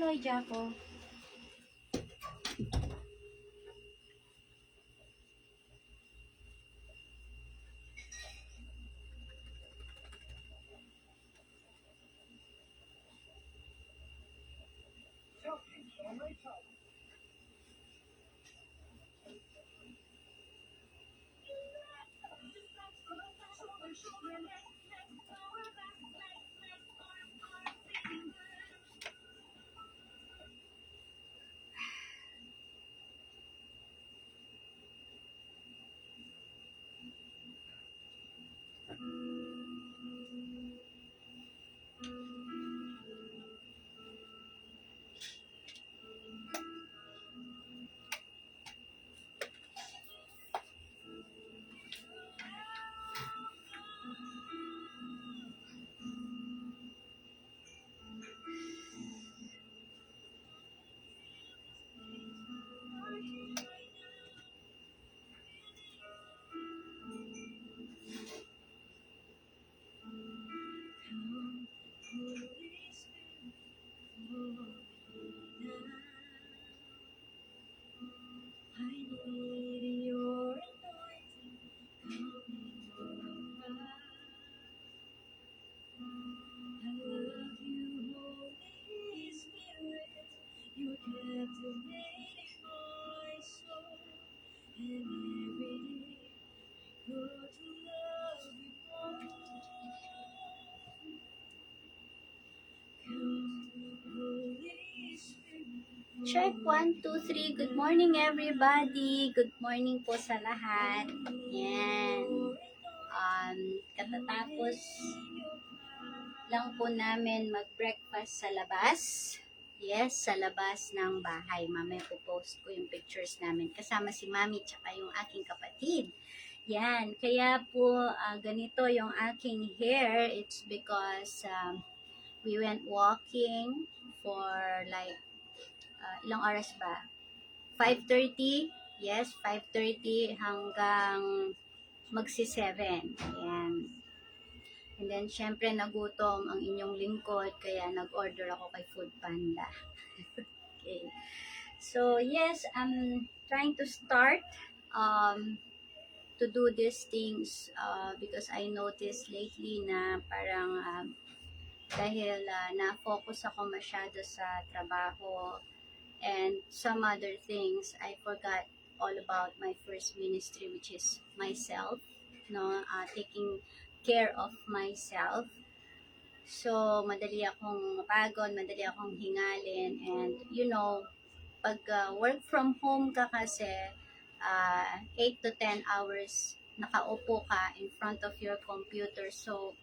Kaloy, Jaco. Check 1, 2, 3. Good morning everybody. Good morning po sa lahat. Yan. Katatapos lang po namin mag-breakfast sa labas. Yes, sa labas ng bahay. Mamaya po post ko yung pictures namin. Kasama si Mami tsaka yung aking kapatid. Yan. Kaya po ganito yung aking hair. It's because we went walking for like ilang oras ba? 5:30. Yes, 5:30 hanggang magsi-7. Ayan. And then, syempre, nagutom ang inyong lingkod, kaya nag-order ako kay Food Panda. Okay. So, yes, I'm trying to start to do these things because I noticed lately na parang dahil na-focus ako masyado sa trabaho and some other things, I forgot all about my first ministry, which is myself, taking care of myself. So, madali akong mapagod, madali akong hingalin, and pag work from home ka kasi, 8 to 10 hours nakaupo ka in front of your computer, so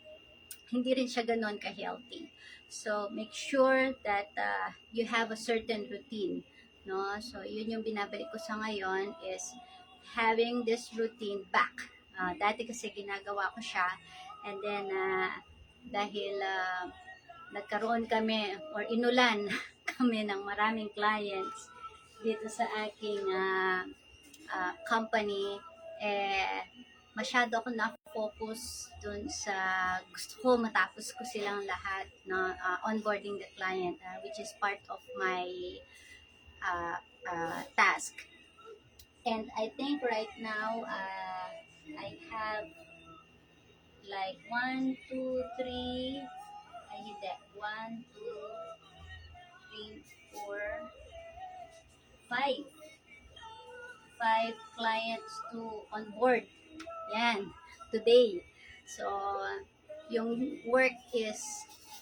hindi rin siya ganoon ka-healthy. So, make sure that you have a certain routine, no? So, yun yung binabalik ko sa ngayon is having this routine back. Dati kasi ginagawa ko siya, and then dahil nagkaroon kami or inulan kami ng maraming clients dito sa aking company, masyado ako na-focus dun sa gusto ko matapos ko silang lahat na onboarding the client, which is part of my task. And I think right now I have like 1, 2, 3 I hit that 1, 2, 3, 4, 5 clients to onboard. Yan, today. So, yung work is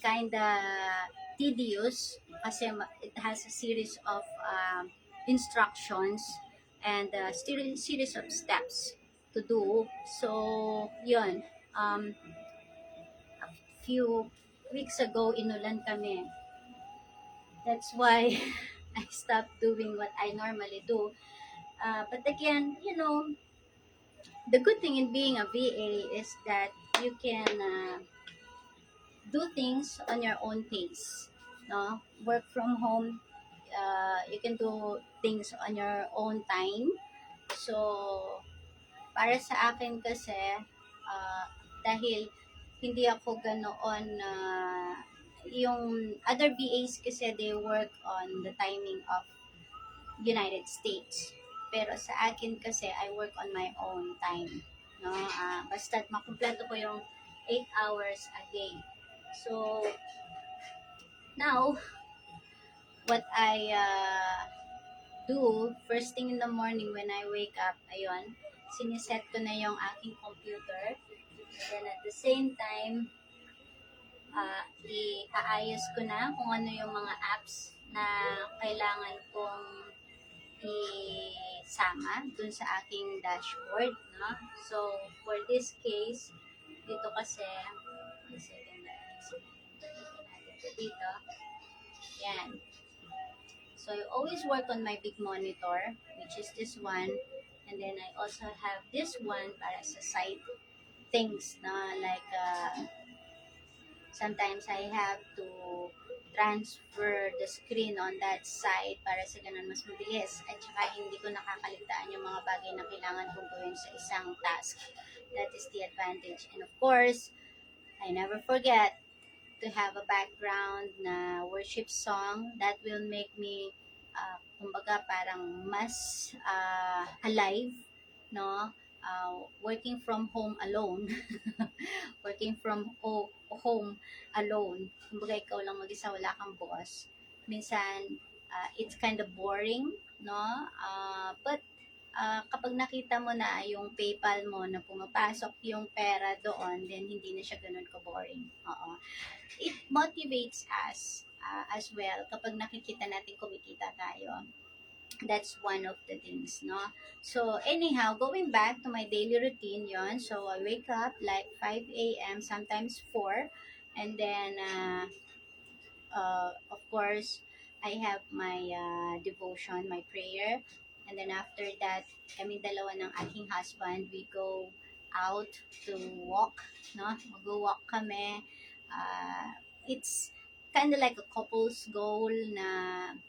kinda tedious kasi it has a series of instructions and a series of steps to do. So, yun. A few weeks ago, inulan kami. That's why I stopped doing what I normally do. But again, the good thing in being a VA is that you can do things on your own pace. No? Work from home, you can do things on your own time. So, para sa akin kasi, dahil hindi ako ganoon yung other VAs kasi they work on the timing of United States. Pero sa akin kasi, I work on my own time. No? Basta't makumpleto ko yung 8 hours a day. So, now, what I do, first thing in the morning when I wake up, ayun, siniset ko na yung aking computer. And then at the same time, iaayos ko na kung ano yung mga apps na kailangan kong isama dun sa aking dashboard, no? So, for this case, dito kasi, one second, natin ito dito. Yan. So, I always work on my big monitor, which is this one. And then, I also have this one para sa side things na like, sometimes I have to transfer the screen on that side para sa ganun mas mabilis. At saka hindi ko nakakaligtaan yung mga bagay na kailangan kong gawin sa isang task. That is the advantage. And of course, I never forget to have a background na worship song that will make me, kumbaga parang mas alive, no? Working from home alone. Working from home alone. Kumbaga ikaw lang mag-isa, wala kang boss. Minsan, it's kind of boring, no? But kapag nakita mo na yung PayPal mo na pumapasok yung pera doon, then hindi na siya ganun ka-boring. Oo. It motivates us as well kapag nakikita natin kumikita tayo. That's one of the things, no? So, anyhow, going back to my daily routine yon. So, I wake up like 5 a.m., sometimes 4. And then, of course, I have my devotion, my prayer. And then after that, kami dalawa ng aking husband, we go out to walk, no? Mag-walk kami. It's kind of like a couple's goal na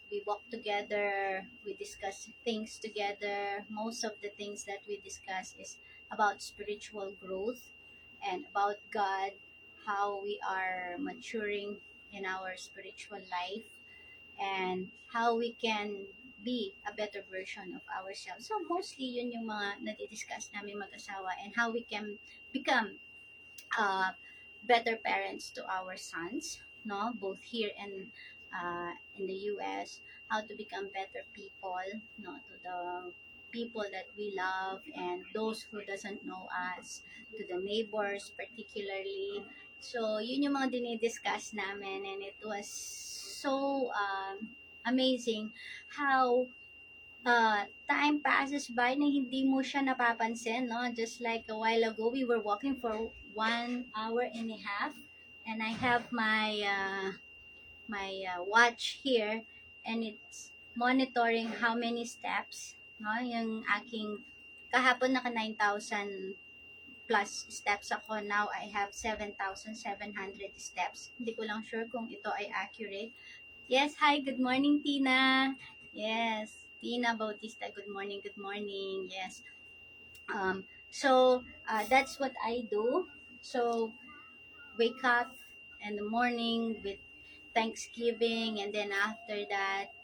we walk together, we discuss things together. Most of the things that we discuss is about spiritual growth and about God, how we are maturing in our spiritual life, and how we can be a better version of ourselves. So mostly yun yung mga nadidiscuss namin mag-asawa, and how we can become better parents to our sons, no, both here and in the US, how to become better people, no, to the people that we love and those who doesn't know us, to the neighbors particularly. So, yun yung mga dinidiscuss namin, and it was so amazing how time passes by na hindi mo siya napapansin, no? Just like a while ago, we were walking for 1 hour and a half, and I have my watch here, and it's monitoring how many steps, no? Yung aking kahapon naka 9,000 plus steps ako. Now I have 7,700 steps. Hindi ko lang sure kung ito ay accurate. Yes, hi, good morning, Tina. Yes, Tina Bautista, good morning, good morning. Yes. So that's what I do. So wake up in the morning with Thanksgiving, and then after that,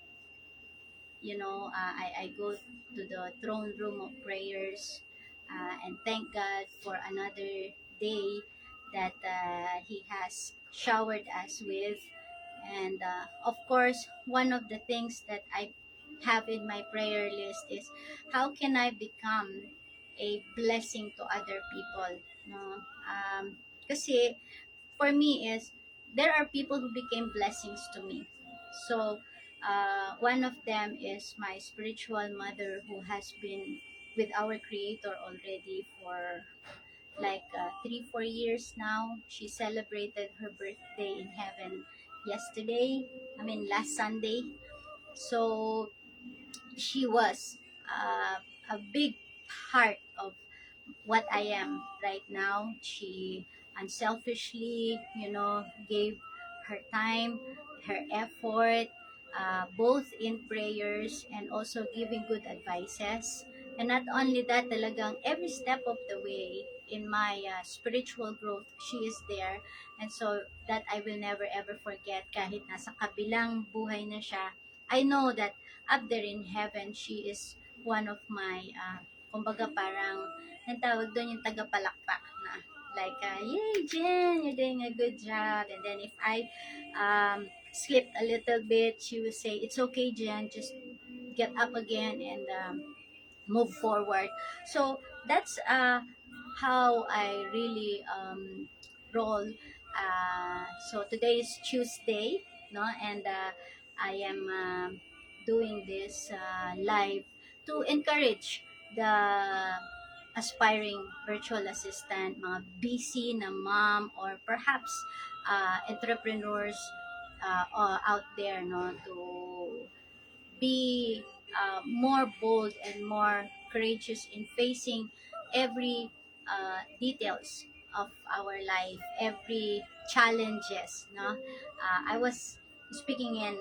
I go to the throne room of prayers, and thank God for another day that He has showered us with. And of course, one of the things that I have in my prayer list is how can I become a blessing to other people. No? Kasi for me is there are people who became blessings to me. So one of them is my spiritual mother, who has been with our Creator already for like 3-4 years now. She celebrated her birthday in heaven last Sunday. So she was a big part of what I am right now. She unselfishly, gave her time, her effort, both in prayers and also giving good advices. And not only that, talagang every step of the way in my spiritual growth, she is there. And so that I will never ever forget, kahit nasa kabilang buhay na siya, I know that up there in heaven, she is one of my, kumbaga parang, ang tawag doon yung tagapalakpak na, like, yay, Jen, you're doing a good job. And then if I skipped a little bit, she will say, it's okay, Jen, just get up again and move forward. So that's how I really roll. So today is Tuesday, no, and I am doing this live to encourage the aspiring virtual assistant, mga busy na mom, or perhaps entrepreneurs out there, no, to be more bold and more courageous in facing every details of our life, every challenges. No, I was speaking in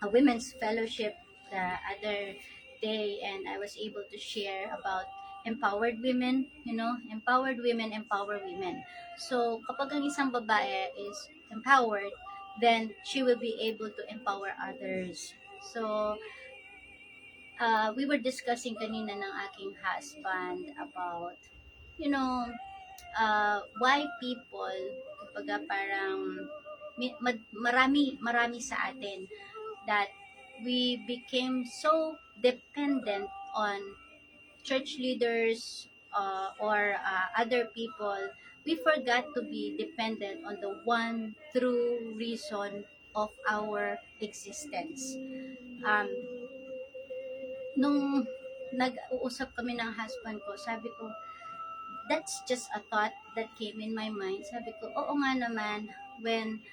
a women's fellowship the other day, and I was able to share about empowered women. You know, empowered women empower women. So kapag ang isang babae is empowered, then she will be able to empower others. So we were discussing kanina ng aking husband about, you know, why people, kumbaga parang marami sa atin that we became so dependent on church leaders or other people. We forgot to be dependent on the one true reason of our existence. Nung nag-uusap kami ng husband ko, sabi ko, that's just a thought that came in my mind. Sabi ko, oo nga naman, when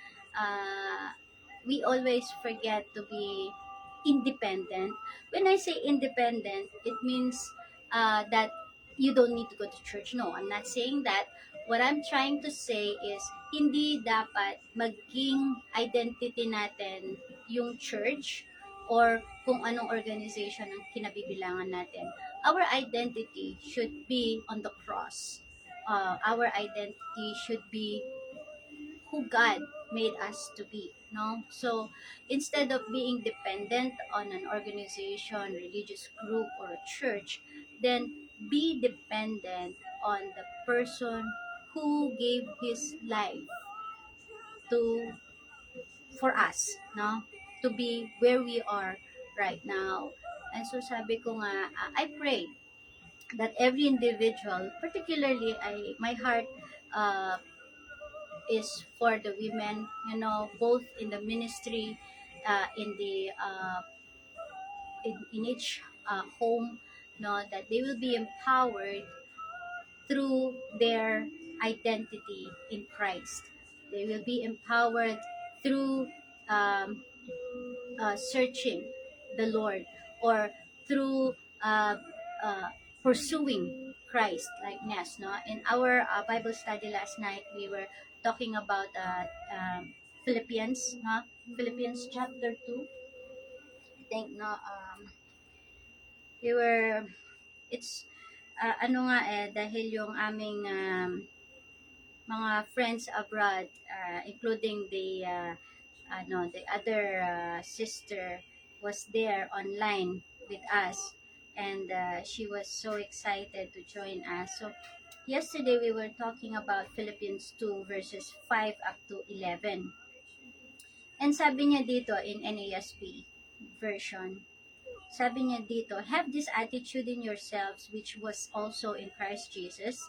we always forget to be independent. When I say independent, it means that you don't need to go to church. No, I'm not saying that. What I'm trying to say is, hindi dapat maging identity natin yung church or kung anong organization ang kinabibilangan natin. Our identity should be on the cross. Our identity should be who God made us to be, no? So instead of being dependent on an organization, religious group, or a church, then be dependent on the person who gave his life to for us, no, to be where we are right now. And so sabi ko nga, I pray that every individual, particularly my heart is for the women, you know, both in the ministry, in the in each home, no, that they will be empowered through their identity in Christ. They will be empowered through searching the Lord, or through pursuing Christ likeness. No, in our Bible study last night, we were talking about Philippians, no? Philippians chapter 2. I think, no, we were, it's ano nga dahil yung aming mga friends abroad, including the the other sister was there online with us, and she was so excited to join us. So yesterday we were talking about Philippians 2 verses 5 up to 11. And sabi niya dito in NASB version, sabi niya dito, have this attitude in yourselves which was also in Christ Jesus,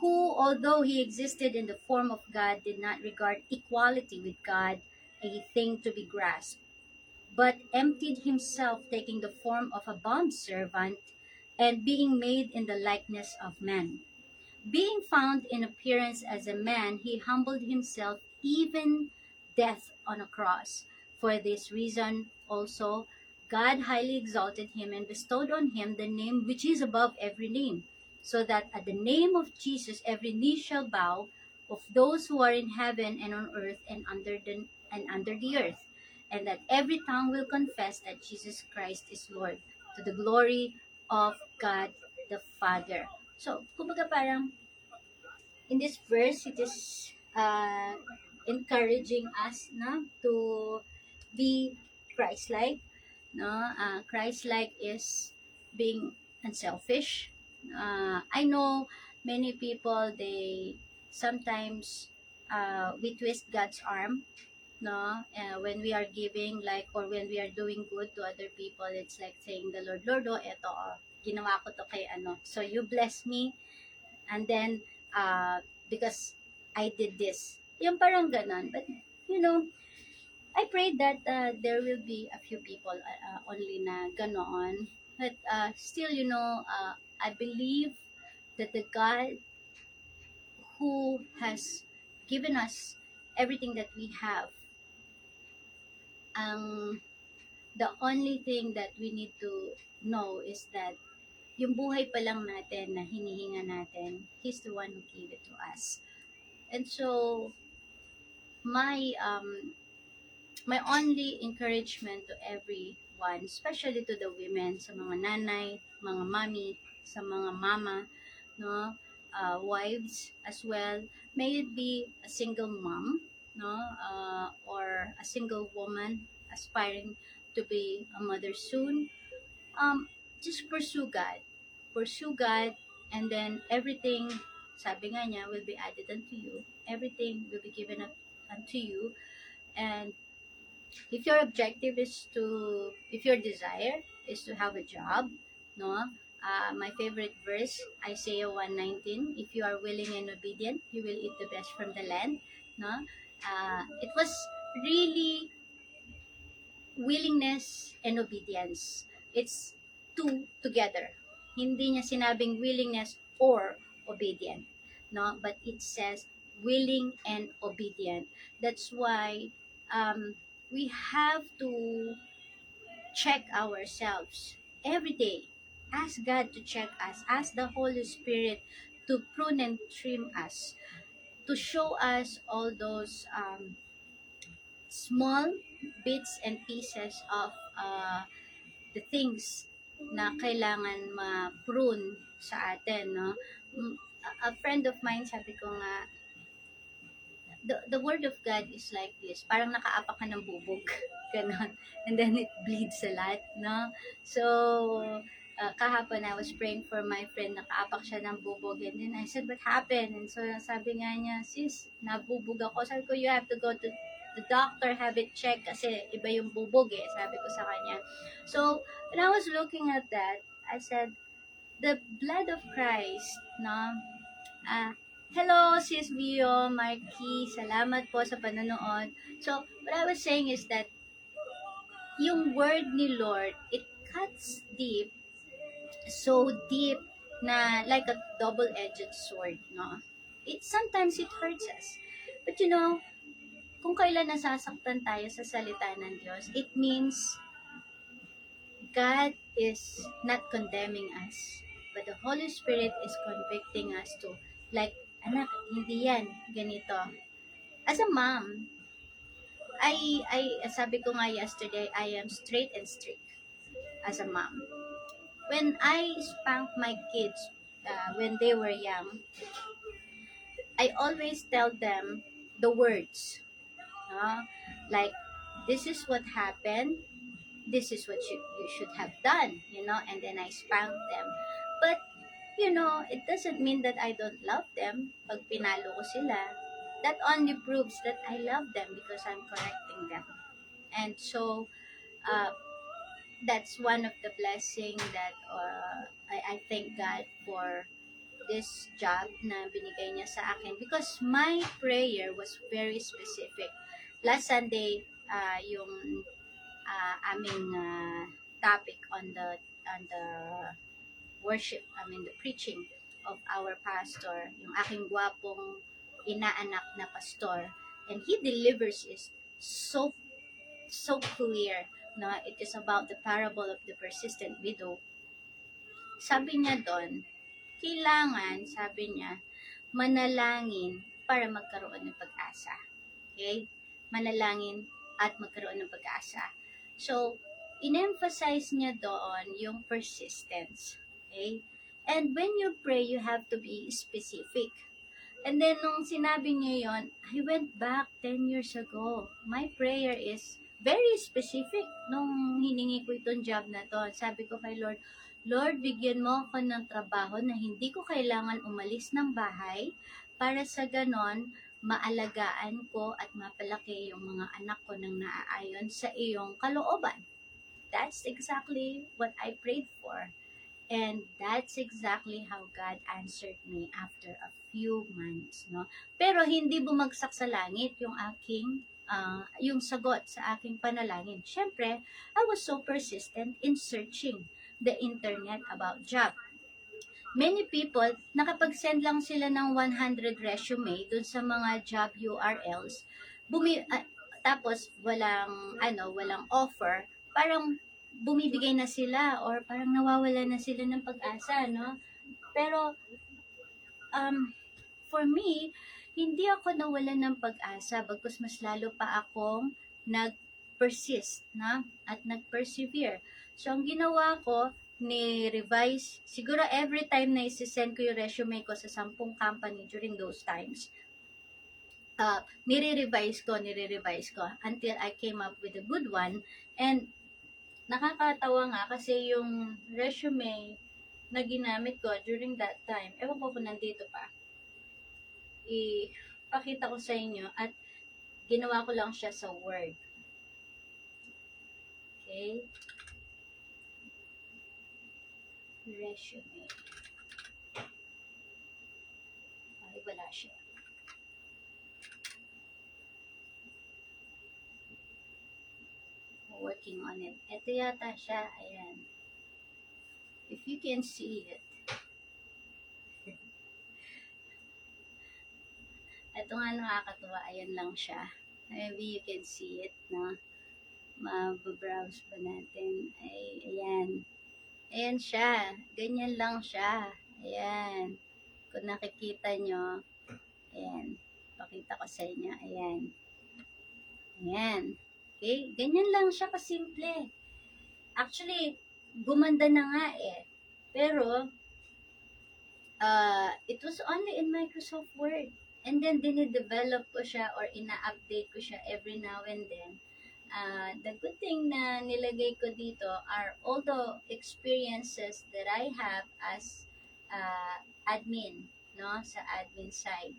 who, although he existed in the form of God, did not regard equality with God a thing to be grasped, but emptied himself, taking the form of a bondservant, and being made in the likeness of men. Being found in appearance as a man, he humbled himself, even death on a cross. For this reason also, God highly exalted him and bestowed on him the name which is above every name, so that at the name of Jesus every knee shall bow, of those who are in heaven and on earth and under the earth, and that every tongue will confess that Jesus Christ is Lord, to the glory of God the Father. So, kumbaga parang, in this verse, it is encouraging us na to be Christ-like. No, Christ-like is being unselfish. I know many people, they sometimes we twist God's arm, no, when we are giving, like, or when we are doing good to other people. It's like saying, the Lord, Lord, oh, eto, oh, ginawa ko to kay ano, so you bless me, and then because I did this, yung parang ganon. But you know, I pray that there will be a few people only na ganoon. But still, I believe that the God who has given us everything that we have, ang the only thing that we need to know is that yung buhay pa lang natin na hinihinga natin, He's the one who gave it to us. And so, my my only encouragement to everyone, especially to the women, sa mga nanay, mga mommy, sa mga mama, no, wives as well, may it be a single mom, no, or a single woman aspiring to be a mother soon. Just pursue God, and then everything, sabi nga niya, will be added unto you. Everything will be given up unto you. And if your objective is to, if your desire is to have a job, no, my favorite verse, Isaiah 1:19, if you are willing and obedient, you will eat the best from the land, no. It was really willingness and obedience. It's two together. Hindi niya sinabing willingness or obedient, no, but it says willing and obedient. That's why we have to check ourselves every day. Ask God to check us. Ask the Holy Spirit to prune and trim us, to show us all those small bits and pieces of the things na kailangan ma-prune sa atin, no? A friend of mine, sabi ko nga, the word of God is like this, parang nakaapak ka ng bubog, ganon, and then it bleeds a lot, no? So, kahapon I was praying for my friend, nakaapak siya ng bubog, and then I said, what happened? And so, sabi nga niya, sis, nabubog ako. Sabi ko, you have to go to the doctor, have it checked, kasi iba yung bubog eh, sabi ko sa kanya. So, when I was looking at that, I said, the blood of Christ, no? Hello, Sis Vio, Marky, salamat po sa panonood. So, what I was saying is that yung word ni Lord, it cuts deep, so deep na like a double-edged sword, no? Sometimes it hurts us. But kung kailan nasasaktan tayo sa salita ng Diyos, it means God is not condemning us, but the Holy Spirit is convicting us to, like, anak, hindi yan, ganito. As a mom, sabi ko nga yesterday, I am straight and strict as a mom. When I spank my kids when they were young, I always tell them the words. Like, this is what happened, this is what you should have done, and then I spank them. But, it doesn't mean that I don't love them. Pag pinalo ko sila, that only proves that I love them because I'm correcting them. And so, that's one of the blessing that I thank God for this job na binigay niya sa akin, because my prayer was very specific. Last Sunday, yung aming topic on the worship, the preaching of our pastor, yung aking gwapong inaanak na pastor, and he delivers is so clear. No, it is about the parable of the persistent widow. Sabi niya doon, kailangan, sabi niya, manalangin para magkaroon ng pag-asa. Okay? Manalangin at magkaroon ng pag-asa. So, in-emphasize niya doon yung persistence. Okay? And when you pray, you have to be specific. And then nung sinabi niya yon, I went back 10 years ago. My prayer is very specific nung hiningi ko itong job na to. Sabi ko kay Lord, Lord, bigyan mo ako ng trabaho na hindi ko kailangan umalis ng bahay para sa ganon maalagaan ko at mapalaki yung mga anak ko ng naaayon sa iyong kalooban. That's exactly what I prayed for. And that's exactly how God answered me after a few months, no? Pero hindi bumagsak sa langit yung aking yung sagot sa aking panalangin. Syempre, I was so persistent in searching the internet about job. Many people, nakapag-send lang sila ng 100 resume dun sa mga job URLs, tapos walang offer, parang bumibigay na sila or parang nawawala na sila ng pag-asa, no? Pero, for me, hindi ako nawalan ng pag-asa bagkus mas lalo pa akong nag-persist, na? At nag-persevere. So, ang ginawa ko, ni-revise, siguro every time na isi-send ko yung resume ko sa 10 company during those times, nire-revise ko until I came up with a good one. And nakakatawa nga kasi yung resume na ginamit ko during that time, ewan ko kung nandito pa, ipakita ko sa inyo at ginawa ko lang siya sa Word. Okay? Resume. Ay, wala siya. Working on it. Ito yata siya. Ayan. If you can see it. Ito nga nakakatuwa. Ayan lang siya. Maybe you can see it, no? Mababrowse pa natin. Ay, ayan. Ayan siya. Ganyan lang siya. Ayan. Kung nakikita nyo, ayan. Pakita ko sa inyo. Ayan. Ayan. Okay? Ganyan lang siya kasimple. Actually, gumanda na nga eh. Pero, it was only in Microsoft Word. And then, dinidevelop ko siya or ina-update ko siya every now and then. The good thing na nilagay ko dito are all the experiences that I have as admin, no? Sa admin side.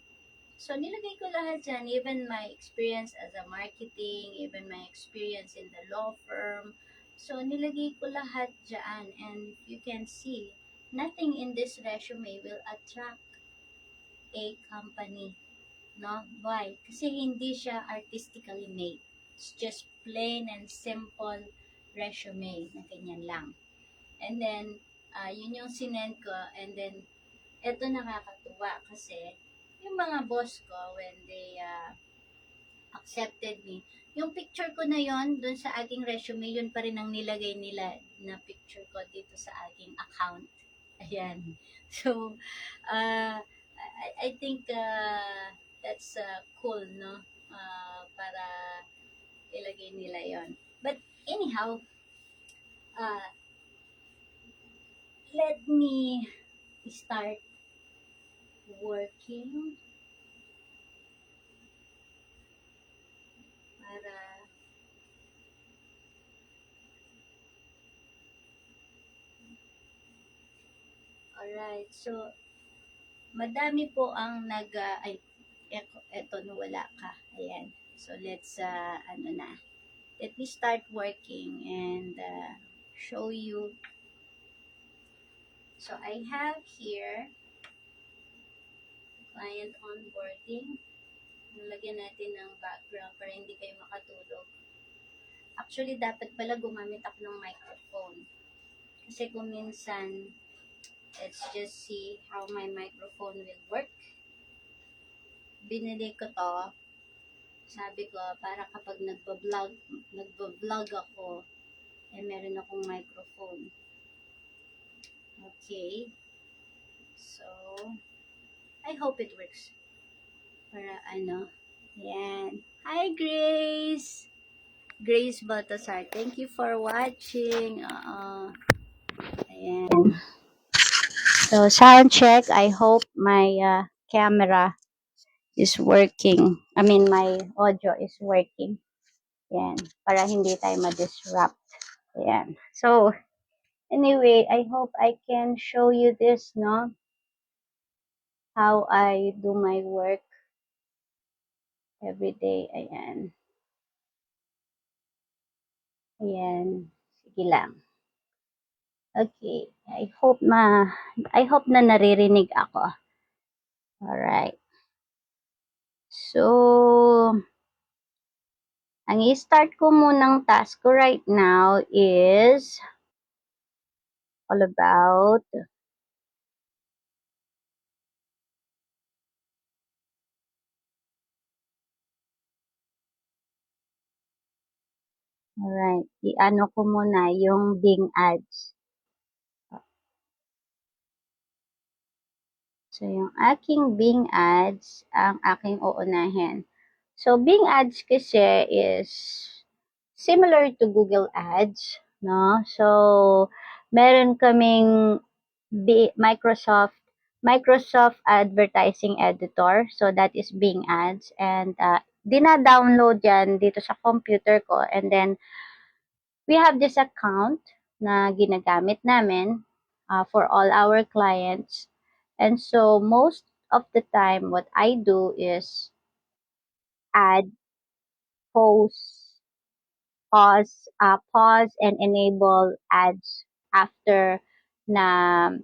So, nilagay ko lahat dyan, even my experience as a marketing, even my experience in the law firm. So, nilagay ko lahat dyan. And you can see, nothing in this resume will attract a company. No? Why? Kasi hindi siya artistically made. It's just plain and simple resume na ganyan lang. And then, yun yung sinend ko. And then, eto nakakatuwa kasi yung mga boss ko, when they accepted me, yung picture ko na yon dun sa aking resume, yun pa rin ang nilagay nila na picture ko dito sa aking account. Ayan. So, I think that's cool, no? Para ilagay nila yon. But anyhow, let me start working para alright, so madami po ang eto wala ka, ayan, so let's let me start working and show you. So I have here client onboarding. Nalagyan natin ng background para hindi kayo makatulog. Actually, dapat pala gumamit ako ng microphone. Kasi kung minsan, let's just see how my microphone will work. Binili ko to. Sabi ko, para kapag nagbablog ako, meron akong microphone. Okay. So, I hope it works. Para yan. Hi, Grace! Grace Baltasar. Thank you for watching. Ayan. So, sound check. I hope my camera is working. I mean, my audio is working. Yan. Para hindi tayo ma-disrupt. Yan. So, anyway, I hope I can show you this, no? How I do my work every day. Ayan. Ayan. Sige lang. Okay. I hope na naririnig ako. Alright. So, ang i-start ko munang task ko right now is all about alright. I-ano ko muna yung Bing ads. So, yung aking Bing ads ang aking uunahin. So, Bing ads kasi is similar to Google ads, no? So, meron kaming Microsoft Advertising Editor. So, that is Bing ads. And, dina-download yan dito sa computer ko. And then, we have this account na ginagamit namin for all our clients. And so, most of the time, what I do is add, post, pause and enable ads after na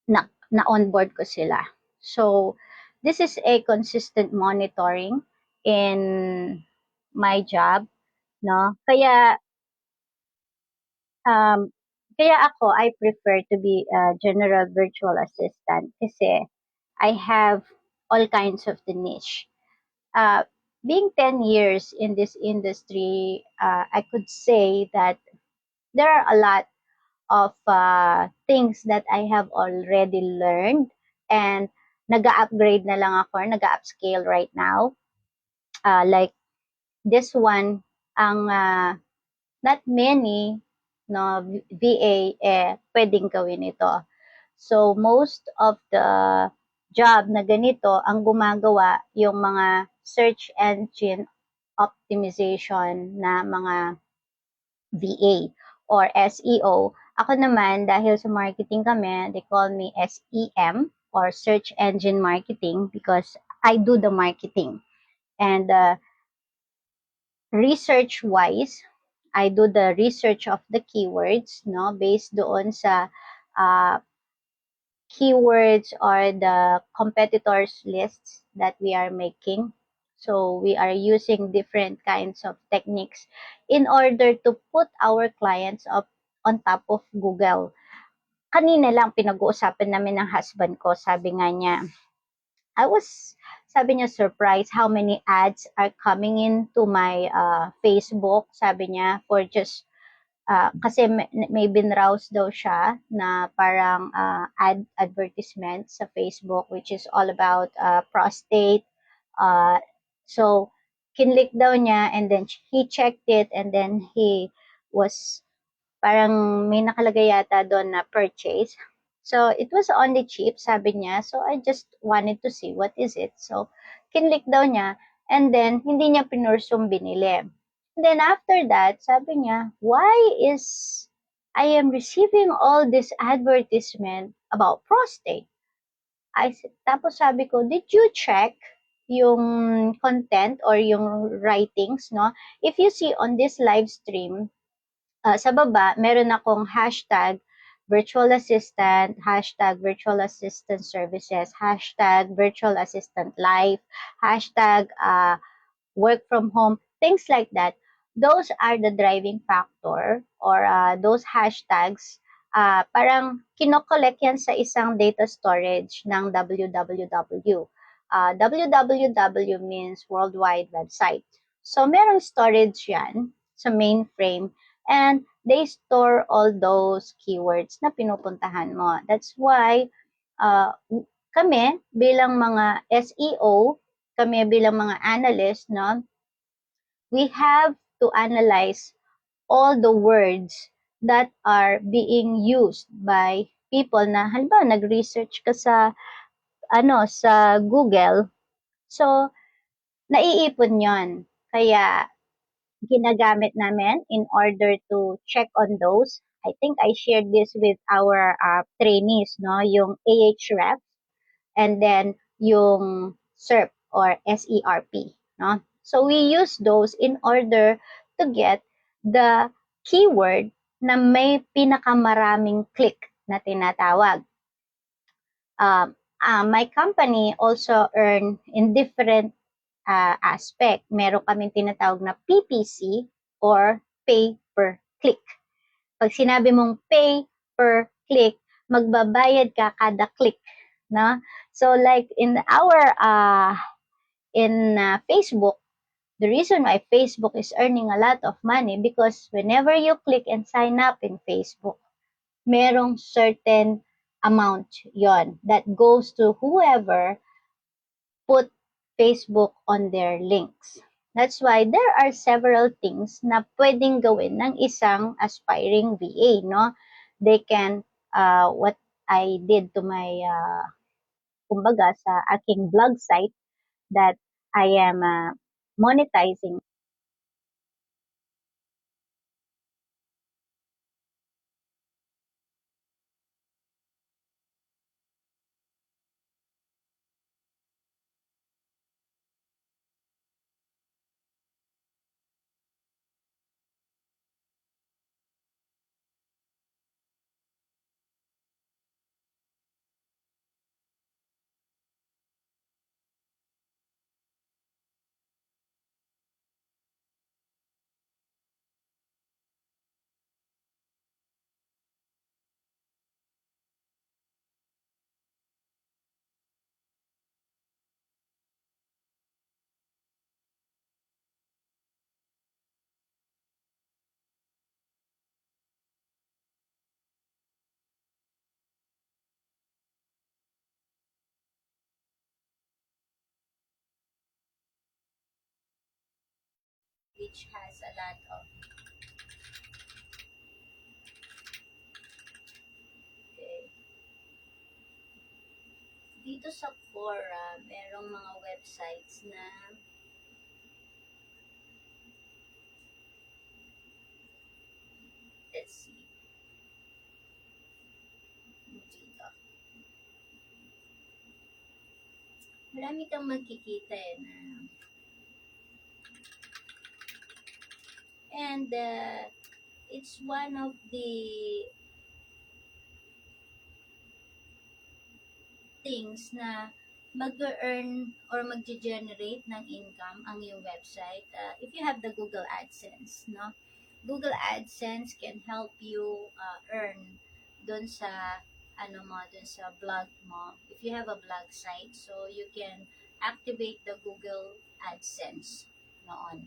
na onboard ko sila. So, this is a consistent monitoring in my job, no? Um, kaya ako, I prefer to be a general virtual assistant kasi I have all kinds of the niche. Uh, being 10 years in this industry, I could say that there are a lot of things that I have already learned and nag-upgrade na lang ako, nag-upscale right now. Like this one, ang not many no VA pwedeng gawin ito. So most of the job na ganito ang gumagawa yung mga search engine optimization na mga VA or SEO. Ako naman, dahil sa marketing kami, they call me SEM or Search Engine Marketing because I do the marketing. And research-wise, I do the research of the keywords, no, based doon sa uh, keywords or the competitors lists that we are making. So we are using different kinds of techniques in order to put our clients up on top of Google. Kanina lang pinag-uusapan namin ng husband ko, sabi nga niya, sabi niya, surprised how many ads are coming into my Facebook, sabi niya, for just kasi may binrowse daw siya na parang advertisement sa Facebook which is all about prostate. So, kinlik daw niya and then he checked it and then he was parang may nakalagay yata doon na purchase. So, it was only cheap, sabi niya. So, I just wanted to see what is it. So, kinlik daw niya and then hindi niya pinursong binili. Then after that, sabi niya, why is I am receiving all this advertisement about prostate? Tapos sabi ko, did you check yung content or yung writings, no? If you see on this live stream, sa baba, meron akong hashtag virtual assistant, hashtag virtual assistant services, hashtag virtual assistant life, hashtag work from home, things like that. Those are the driving factor or those hashtags. Parang kinokollect yan sa isang data storage ng www. www means worldwide website. So, merong storage yan sa mainframe and they store all those keywords na pinupuntahan mo. That's why kami bilang mga SEO, kami bilang mga analyst, no, we have to analyze all the words that are being used by people na halimbawa nag-research ka sa sa Google, so naiipon 'yon. Kaya ginagamit namin in order to check on those. I think I shared this with our trainees, no, yung Ahref and then yung SERP or SERP, no? So we use those in order to get the keyword na may pinakamaraming click na tinatawag. My company also earn in different aspect. Meron kaming tinatawag na PPC or pay per click. Pag sinabi mong pay per click, magbabayad ka kada click, no? So like in our Facebook, the reason why Facebook is earning a lot of money because whenever you click and sign up in Facebook, merong certain amount yon that goes to whoever put Facebook on their links. That's why there are several things na pwedeng gawin ng isang aspiring VA, no? They can, what I did to my, kumbaga sa aking blog site that I am monetizing. Which has a lot of okay. Dito sa Quora, merong mga websites na let's see. Dito. Marami kang magkikita na and it's one of the things na mag-earn or mag-generate ng income ang iyong website if you have the Google AdSense, no? Google AdSense can help you earn dun sa dun sa blog mo. If you have a blog site, so you can activate the Google AdSense noon.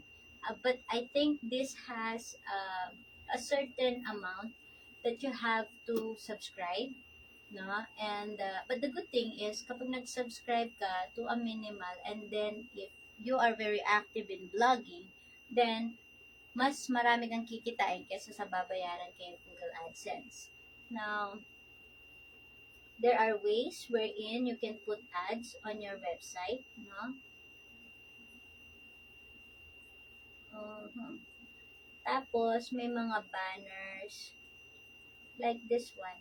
But I think this has a certain amount that you have to subscribe, no? And but the good thing is kapag nag-subscribe ka to a minimal and then if you are very active in blogging, then mas marami kang kikitain kaysa sa babayaran kay Google AdSense. Now, there are ways wherein you can put ads on your website, no? Uh-huh. Tapos, may mga banners like this one.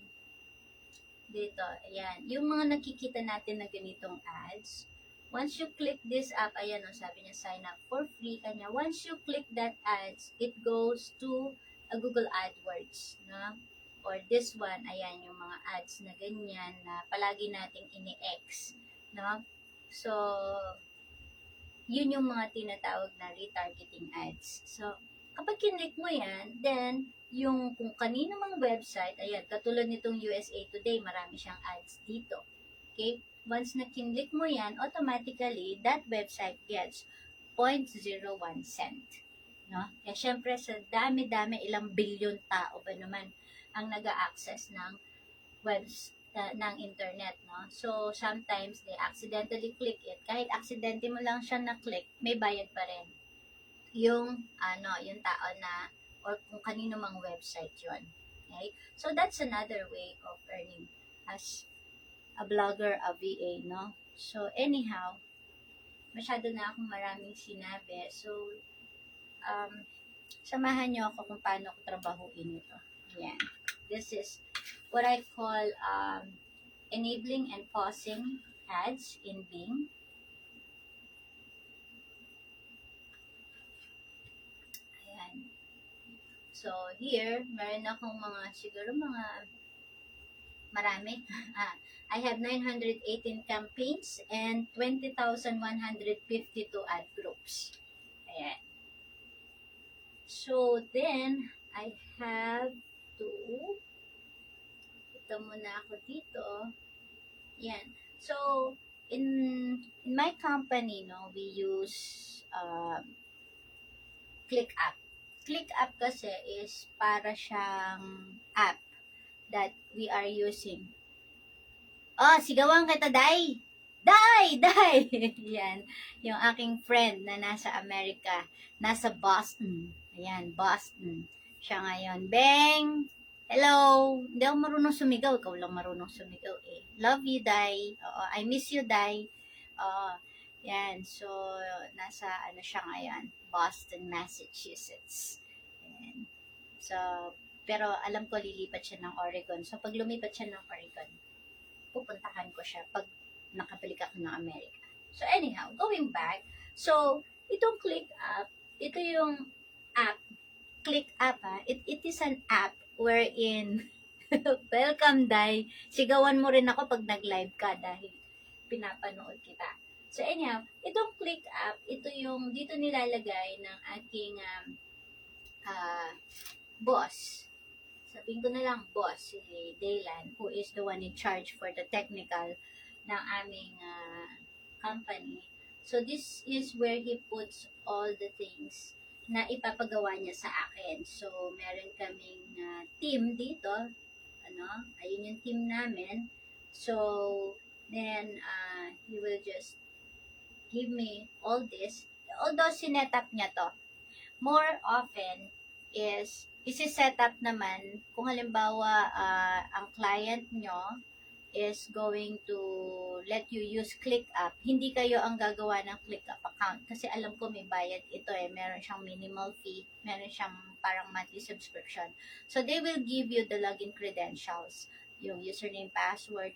Dito, ayan. Yung mga nakikita natin na ganitong ads, once you click this app, ayan o, sabi niya sign up for free kanya. Once you click that ads, it goes to a Google AdWords, no? Or this one, ayan, yung mga ads na ganyan na palagi nating ini-X, no? So, yun yung mga tinatawag na retargeting ads. So, kapag kinlik mo yan, then, yung kung kanino mang website, ayan, katulad nitong USA Today, marami siyang ads dito. Okay? Once na kinlik mo yan, automatically, that website gets 0.01 cent. No? Kaya syempre, sa dami-dami, ilang bilyon tao ba naman ang nag-a-access ng webs ng internet, no? So, sometimes they accidentally click it. Kahit accidentally mo lang siya na-click, may bayad pa rin. Yung, yung tao na, or kung kanino mang website yon. Okay? So that's another way of earning as a blogger, a VA, no? So anyhow, masyado na akong maraming sinabi. So, samahan nyo ako kung paano ko trabahuin ito. Ayan. This is what I call enabling and pausing ads in Bing. Ayan. So, here, meron akong siguro marami. I have 918 campaigns and 20,152 ad groups. Ayan. So, then, I have to, ito muna ako dito. Yan. So, in my company, no, we use ClickUp. ClickUp kasi is para siyang app that we are using. Oh, sigawan kita, Day! Day! Yan. Yung aking friend na nasa Amerika, nasa Boston. Ayan, Boston. Siya ngayon. Beng! Hello! Hindi ako marunong sumigaw. Ikaw lang marunong sumigaw eh. Love you, Day. Oo, I miss you, Day. Yan. So, nasa siya ngayon? Boston, Massachusetts. Ayan. So, pero alam ko lilipat siya ng Oregon. So, pag lumipat siya ng Oregon, pupuntahan ko siya pag nakabalik ako ng Amerika. So, anyhow, going back. So, itong ClickUp, ito yung app. ClickUp, ha? It is an app wherein, welcome, Day. Sigawan mo rin ako pag nag-live ka dahil pinapanood kita. So, anyhow, itong ClickUp, ito yung dito nilalagay ng aking boss. Sabihin ko na lang, boss, si Daylan, who is the one in charge for the technical ng aming company. So, this is where he puts all the things na ipapagawa niya sa akin. So, meron kaming team dito. Ayun yung team namin. So, then, he will just give me all this. Although, sinet-up niya to. More often is isi-set up naman kung halimbawa ang client nyo is going to let you use ClickUp. Hindi kayo ang gagawa ng ClickUp account kasi alam ko may bayad ito eh. Meron siyang minimal fee, meron siyang parang monthly subscription. So they will give you the login credentials, yung username, password.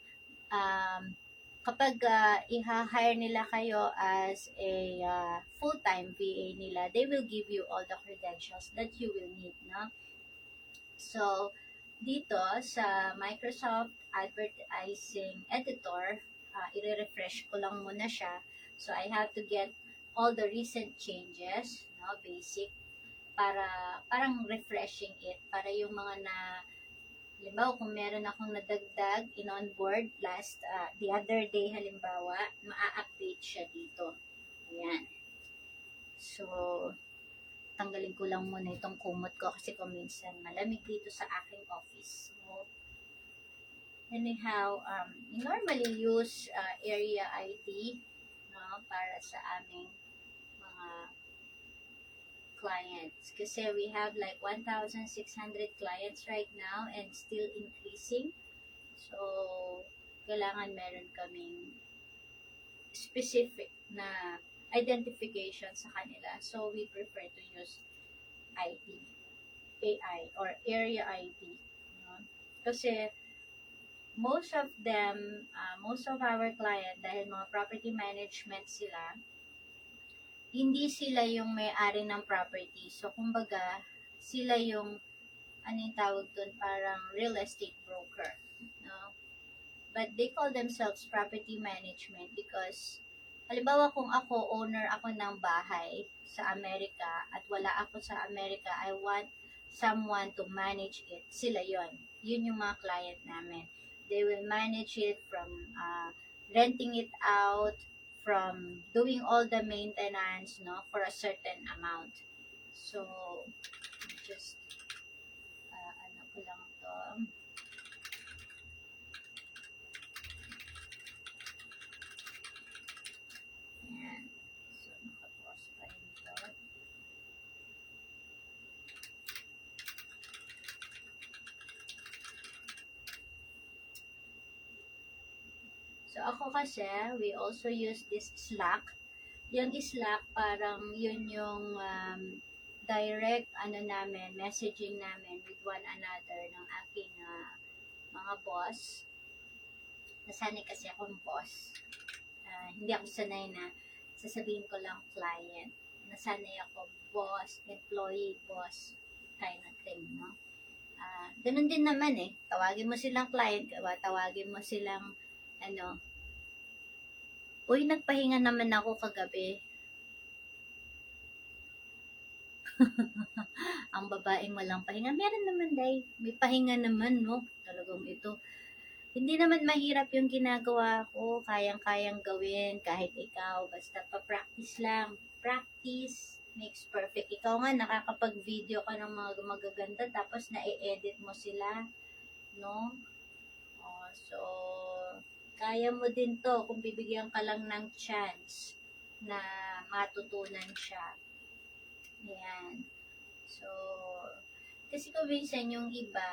Kapag i-hire nila kayo as a full-time VA nila, they will give you all the credentials that you will need, no? So, dito sa Microsoft Advertising Editor, i-refresh ko lang muna siya. So, I have to get all the recent changes, no, basic, para parang refreshing it, para yung mga halimbawa, kung meron akong nadagdag in onboard the other day, halimbawa, maa-update siya dito. Ayan. So, tanggalin ko lang muna itong kumot ko kasi kung minsan malamig dito sa aking office. So, anyhow, we normally use area ID, no, para sa aming mga clients. Kasi we have like 1,600 clients right now and still increasing. So, kailangan meron kaming specific na identification sa kanila. So, we prefer to use ID, AI, or area ID. No? Kasi, most of them, most of our client, dahil mga property management sila, hindi sila yung may-ari ng property. So, kumbaga, sila yung, tawag doon, parang real estate broker. No? But they call themselves property management because, halimbawa kung ako, owner ako ng bahay sa Amerika at wala ako sa Amerika, I want someone to manage it. Sila yon. Yun yung mga client namin. They will manage it from renting it out, from doing all the maintenance, no, for a certain amount. So, just, ko lang to. Ayan. So, nakapause pa rin ito. ako kasi, we also use this Slack. Yung Slack, parang yun yung direct messaging namin with one another ng aking mga boss. Nasanay kasi akong boss. Hindi ako sanay na sasabihin ko lang client. Nasanay ako boss, employee, boss, kind of thing, no? Ganun din naman eh. Tawagin mo silang client, tawagin mo silang uy, nagpahinga naman ako kagabi. Ang babaeng walang pahinga. Meron naman, day. May pahinga naman, no? Talagang ito. Hindi naman mahirap yung ginagawa ko. Kayang-kayang gawin kahit ikaw. Basta pa-practice lang. Practice makes perfect. Ikaw nga, nakakapag-video ka ng mga magaganda tapos na-edit mo sila. No? So, kaya mo din to kung bibigyan ka lang ng chance na matutunan siya. Ayan. So, kasi kung minsan yung iba,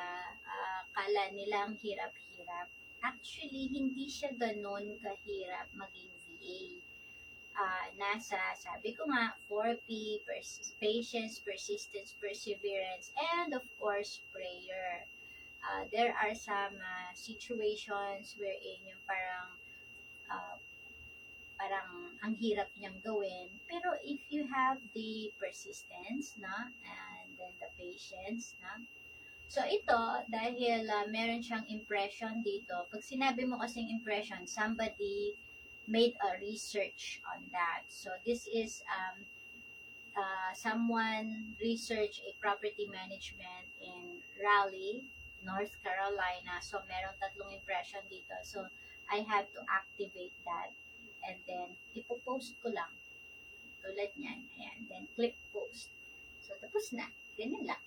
kala nila ang hirap-hirap. Actually, hindi siya ganun kahirap maging VA. Sabi ko nga, 4P, patience, persistence, perseverance, and of course, prayer. There are some situations wherein yung parang ang hirap niyang gawin. Pero if you have the persistence, and then the patience, so ito, dahil meron siyang impression dito, pag sinabi mo kasing impression, somebody made a research on that. So this is someone researched a property management in Raleigh, North Carolina. So meron 3 impression dito. So I have to activate that. And then, ipopost ko lang. Tulad niyan. Ayan. Then, click post. So, tapos na. Ganyan lang.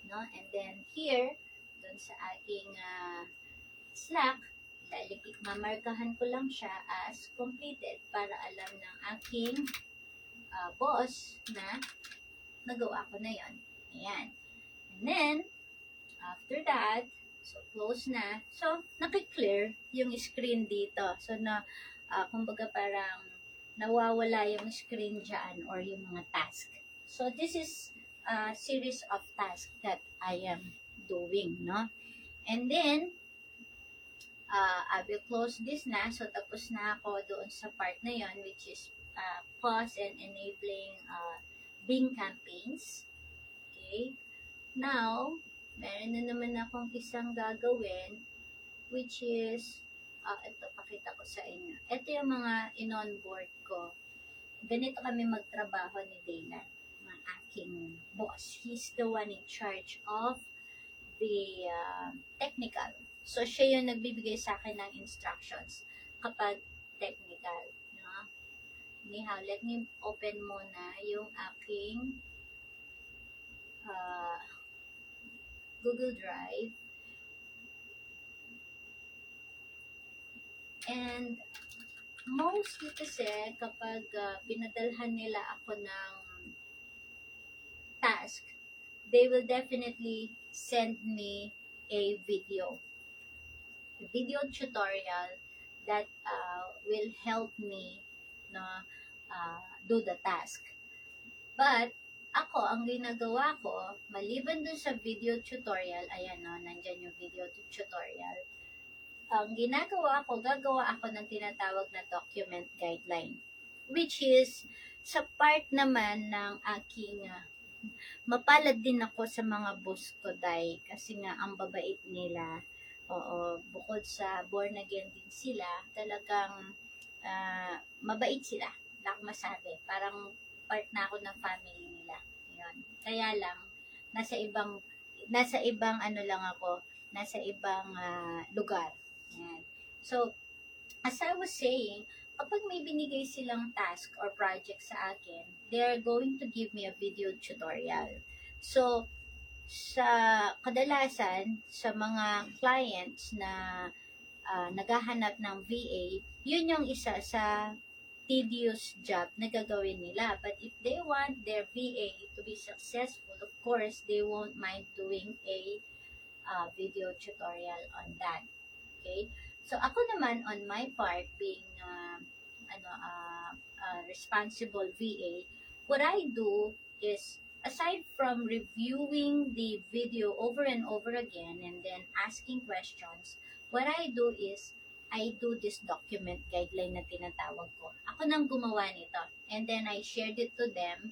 No? And then, here, dun sa aking Slack, mamarkahan ko lang siya as completed para alam ng aking boss na nagawa ko na yon. Ayan. And then, after that, so, close na. So, nakiklear yung screen dito. So, kumbaga parang nawawala yung screen dyan or yung mga task. So, this is a series of tasks that I am doing, no? And then, I will close this na. So, tapos na ako doon sa part na yon, which is pause and enabling Bing campaigns. Okay? Now, meron na naman akong isang gagawin, which is ito, pakita ko sa inyo. Ito yung mga in-onboard ko. Ganito kami magtrabaho ni Daylan, ng aking boss. He's the one in charge of the technical. So, siya yung nagbibigay sa akin ng instructions kapag technical. No? Anyhow, let me open muna yung aking Google Drive. And mostly kasi kapag pinadalhan nila ako ng task, they will definitely send me a video tutorial that will help me do the task. But ako, ang ginagawa ko, maliban dun sa video tutorial, ayan nandyan yung video tutorial, ang ginagawa ko, gagawa ako ng tinatawag na document guideline. Which is, sa part naman ng aking, mapalad din ako sa mga boss ko, day. Kasi nga, ang babait nila. Oo, bukod sa born again din sila, talagang mabait sila. Wala akong masabi. Parang part na ako ng family nila. Yun. Kaya lang, nasa ibang lugar. Yan. So, as I was saying, kapag may binigay silang task or project sa akin, they're going to give me a video tutorial. So, sa kadalasan, sa mga clients na naghahanap ng VA, yun yung isa sa tedious job na gagawin nila. But if they want their VA to be successful, of course, they won't mind doing a video tutorial on that. Okay? So ako naman on my part being responsible VA, what I do is aside from reviewing the video over and over again and then asking questions, what I do is I do this document guideline na tinatawag ko. Ako nang gumawa nito. And then I shared it to them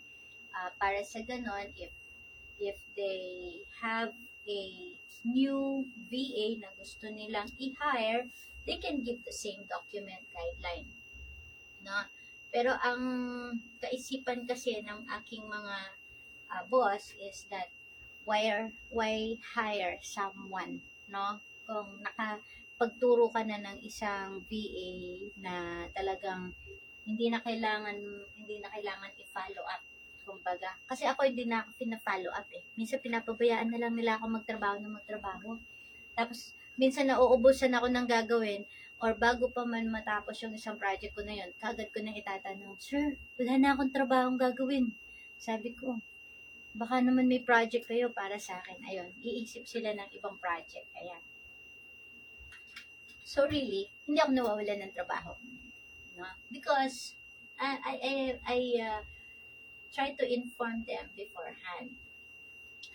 para sa ganon if they have a new VA na gusto nilang i-hire, they can give the same document guideline. No? Pero ang kaisipan kasi ng aking mga boss is that why hire someone, no? Kung nakapagturo ka na ng isang VA na talagang hindi na kailangan i-follow up, kumbaga. Kasi ako hindi na ako pina-follow up eh. Minsan pinapabayaan na lang nila ako magtrabaho. Tapos minsan nauubusan ako ng gagawin or bago pa man matapos yung isang project ko na yun, kagad ko na itatanong, "Sir, wala na akong trabahong gagawin." Sabi ko, baka naman may project kayo para sa akin. Ayun, iisip sila ng ibang project. Ayan. So really, hindi ako nawawalan ng trabaho. No? Because I try to inform them beforehand.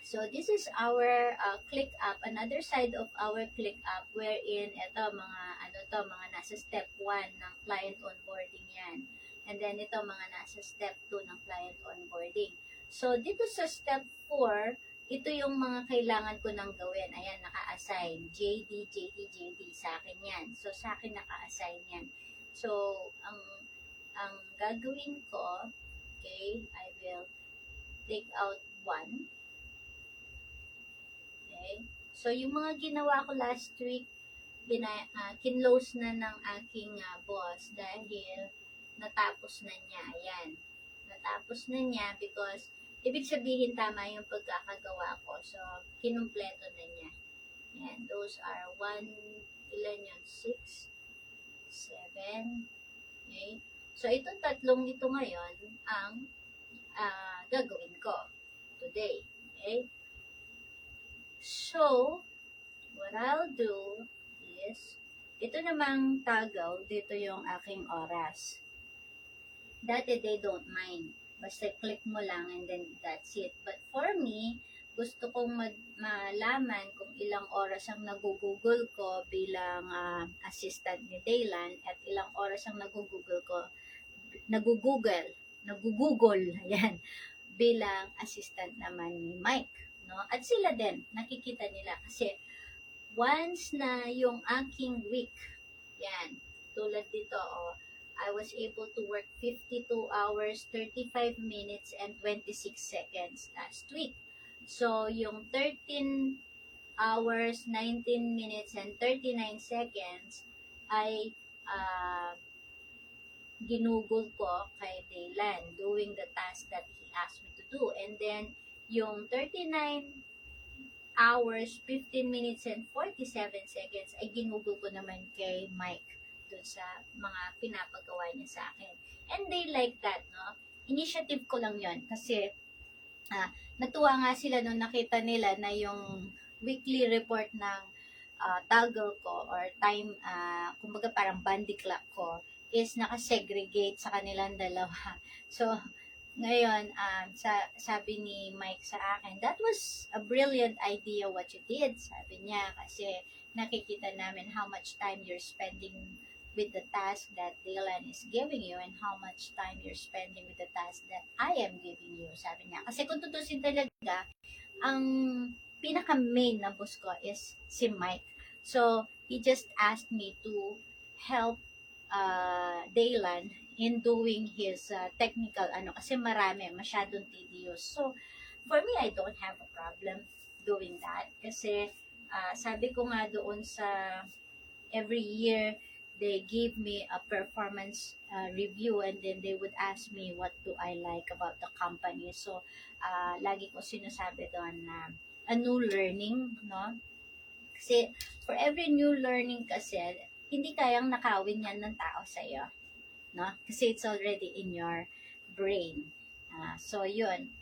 So this is our ClickUp, another side of our ClickUp wherein ito mga nasa step 1 ng client onboarding yan. And then ito mga nasa step 2 ng client onboarding. So dito sa step 4, ito yung mga kailangan ko nang gawin. Ayan, naka-assign. JD sa akin yan. So sa akin naka-assign yan. So ang gagawin ko, okay, I will take out 1. Okay? So, yung mga ginawa ko last week, kinlose na ng aking boss dahil natapos na niya. Ayan. Natapos na niya because ibig sabihin tama yung pagkakagawa ko. So, kinumpleto na niya. Ayan. Those are 6, 7. Okay? So, itong tatlong ito ngayon ang gagawin ko today. Okay? So, what I'll do is, ito namang tagaw, dito yung aking oras. Dati they don't mind. Basta click mo lang and then that's it. But for me, gusto kong malaman kung ilang oras ang nagugugol ko bilang assistant ni Daylan at ilang oras ang nagugugol, ayan, bilang assistant naman ni Mike. No? At sila din, nakikita nila. Kasi, once na yung aking week, yan, tulad dito, I was able to work 52 hours, 35 minutes, and 26 seconds last week. So, yung 13 hours, 19 minutes, and 39 seconds ay ginugol ko kay Daylan doing the task that he asked me to do. And then, yung 39 hours, 15 minutes, and 47 seconds ay ginugol ko naman kay Mike dun sa mga pinapagawa niya sa akin. And they like that, no? Initiative ko lang yon kasi natuwa nga sila nung nakita nila na yung weekly report ng toggle ko or time, kumbaga parang bandy clock ko is nakasegregate sa kanilang dalawa. So, ngayon, sabi ni Mike sa akin, that was a brilliant idea what you did, sabi niya, kasi nakikita namin how much time you're spending with the task that Dylan is giving you and how much time you're spending with the task that I am giving you, sabi niya. Kasi kung tutusin talaga, ang pinaka-main na boss ko is si Mike. So, he just asked me to help Daylan in doing his technical kasi masyadong tedious. So, for me, I don't have a problem doing that kasi sabi ko nga doon sa every year, they give me a performance review and then they would ask me what do I like about the company. So, lagi ko sinasabi doon na a new learning, no? Kasi for every new learning kasi, hindi kayang nakawin yan ng tao sa'yo. No? Kasi it's already in your brain. So, yun.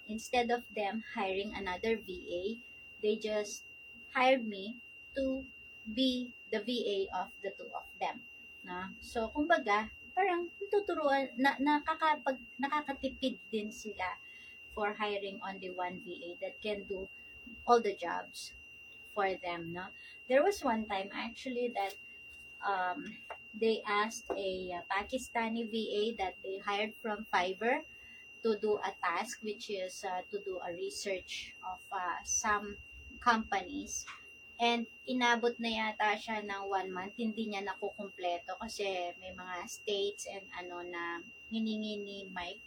Instead of them hiring another VA, they just hired me to be the VA of the two of them. No? So, kumbaga, parang tuturuan, nakakatipid din sila for hiring only one VA that can do all the jobs for them. No? There was one time actually that they asked a Pakistani VA that they hired from Fiverr to do a task, which is to do a research of some companies. And inabot na yata siya ng 1 month, hindi niya nakukumpleto kasi may mga states and ano na hiningi ni Mike,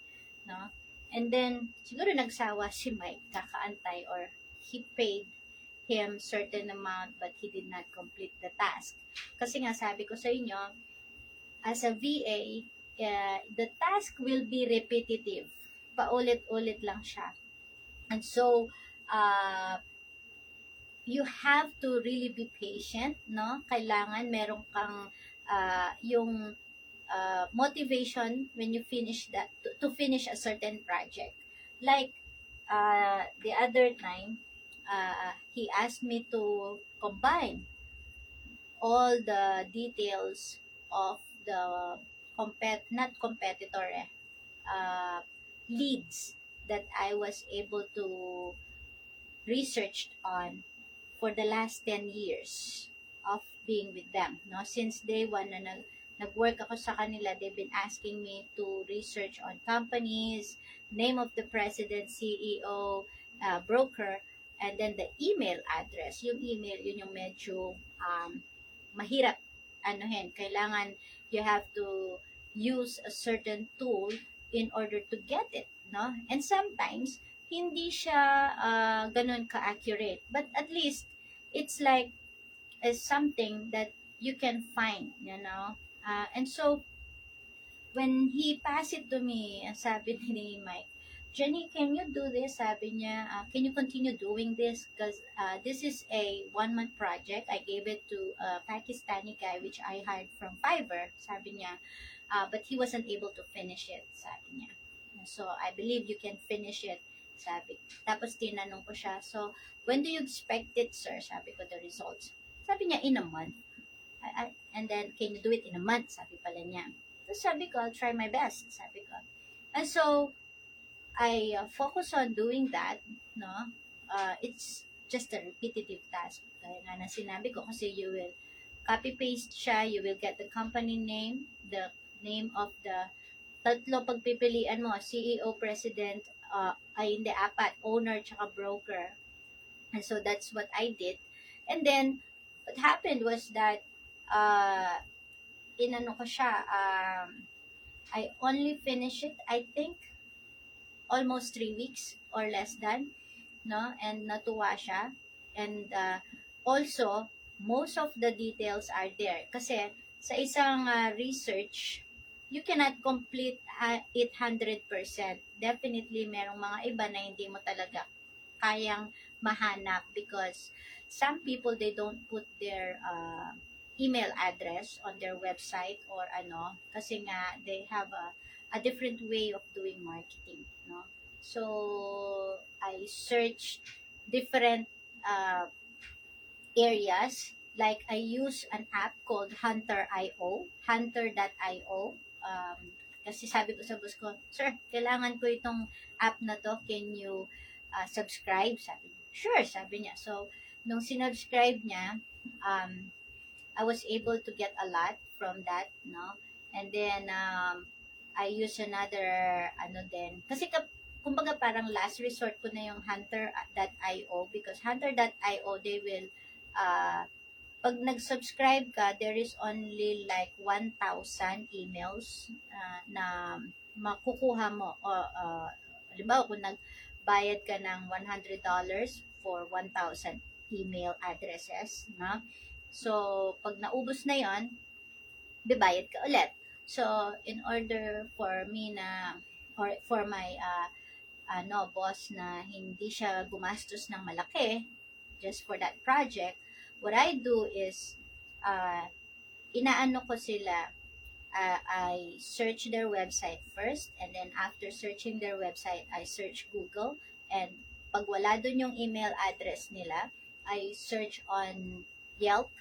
no? And then, siguro nagsawa si Mike, kakaantay, or he paid him certain amount but he did not complete the task. Kasi nga sabi ko sa inyo, as a VA, the task will be repetitive. Paulit-ulit lang siya. And so, you have to really be patient, no? Kailangan meron kang yung motivation when you finish that, to finish a certain project. Like, the other time, he asked me to combine all the details of the not competitor, leads that I was able to research on for the last 10 years of being with them. No? Since day one na nag-work ako sa kanila, they've been asking me to research on companies, name of the president, CEO, broker, and then the email address. Yung email, yun yung medyo mahirap anuhin. Kailangan you have to use a certain tool in order to get it, no? And sometimes hindi siya ganun ka-accurate, but at least it's like something that you can find, you know. And so when he passed it to me, sabi ni Mike, Jenny, can you do this? Sabi niya, can you continue doing this? Because this is a 1 month project. I gave it to a Pakistani guy, which I hired from Fiverr. Sabi niya, but he wasn't able to finish it. Sabi niya. So, I believe you can finish it. Sabi. Tapos, tinanong ko siya, so, when do you expect it, sir? Sabi ko, the results. Sabi niya, in a month. And then, can you do it in a month? Sabi pala niya. So, sabi ko, I'll try my best. Sabi ko. And so, I focus on doing that, no? It's just a repetitive task. Kaya nga na sinabi ko, kasi you will copy-paste siya, you will get the company name, the name of the tatlo pagpipilian mo, CEO, president, ay hindi, apat, owner, tsaka broker. And so that's what I did. And then, what happened was that, inano ko siya, I only finished it, I think, almost 3 weeks or less than, no? And natuwa siya. And also, most of the details are there. Kasi sa isang research, you cannot complete it 100%. Definitely, merong mga iba na hindi mo talaga kayang mahanap because some people, they don't put their email address on their website or ano, kasi nga they have a different way of doing marketing, no? So, I searched different areas. Like, I use an app called Hunter.io, Hunter.io. Kasi sabi ko sa boss ko, sir, kailangan ko itong app na to. Can you subscribe? Sabi niya. Sure, sabi niya. So, nung sinubscribe niya, I was able to get a lot from that, no? And then, I use another, kasi kumbaga parang last resort ko na yung Hunter.io because Hunter.io, they will, pag nag-subscribe ka, there is only like 1,000 emails na makukuha mo. Halimbawa, kung nagbayad ka ng $100 for 1,000 email addresses, no? So, pag naubos na yon, bibayad ka ulit. So, in order for me na, or for my boss na hindi siya gumastos ng malaki just for that project, what I do is, inaano ko sila, I search their website first, and then after searching their website, I search Google, and pag wala dun yung email address nila, I search on Yelp,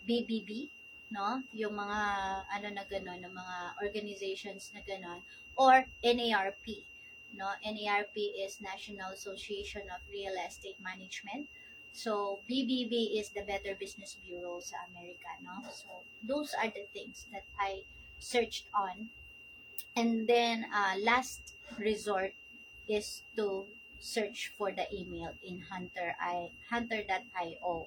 BBB, no? Yung mga ano na gano'n, ng mga organizations na gano'n, or NARP, no? NARP is National Association of Real Estate Management. So BBB is the Better Business Bureau sa Amerika, no? So those are the things that I searched on. And then last resort is to search for the email in hunter.io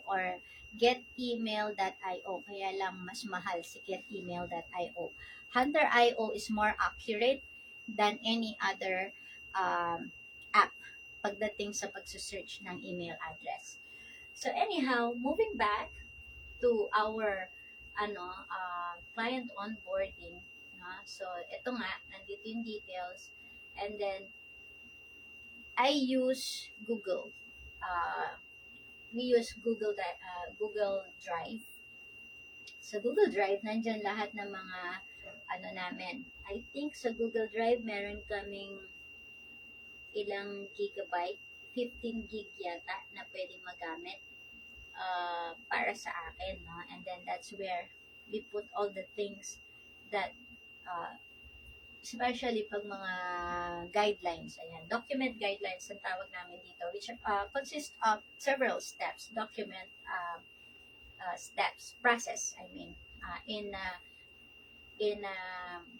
or getemail.io. Kaya lang mas mahal si getemail.io. Hunter.io is more accurate than any other app pagdating sa pagsusearch ng email address. So anyhow, moving back to our client onboarding. So ito nga, nandito yung details. And then I use Google. We use Google Drive. Sa Google Drive, nandyan lahat ng mga namin. I think sa Google Drive, meron kaming ilang gigabyte, 15 gig yata na pwedeng magamit para sa akin, no? And then that's where we put all the things that especially pag mga guidelines, ayan, document guidelines ang tawag namin dito, which consist of several steps, document steps, process, in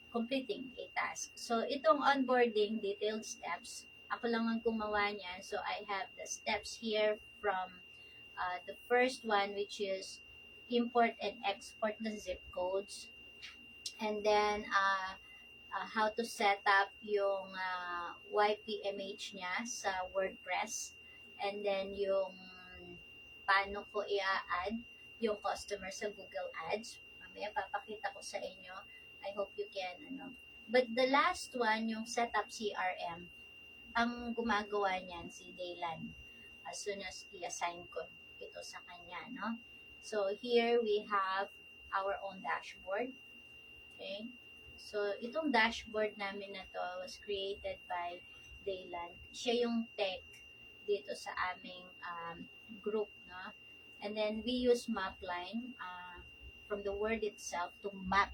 completing a task. So, itong onboarding detailed steps, ako lang ang gumawa niyan. So, I have the steps here from the first one, which is import and export the zip codes. And then, how to set up yung YPMH niya sa WordPress. And then, yung paano ko i-add yung customer sa Google Ads. Mamaya papakita ko sa inyo. I hope you can, But the last one, yung setup CRM, ang gumagawa niyan si Daylan as soon as i-assign ko ito sa kanya, no? So, here we have our own dashboard. Okay? So, itong dashboard namin na to was created by Daylan. Siya yung tech dito sa aming group, no? And then, we use Mapline from the word itself to map,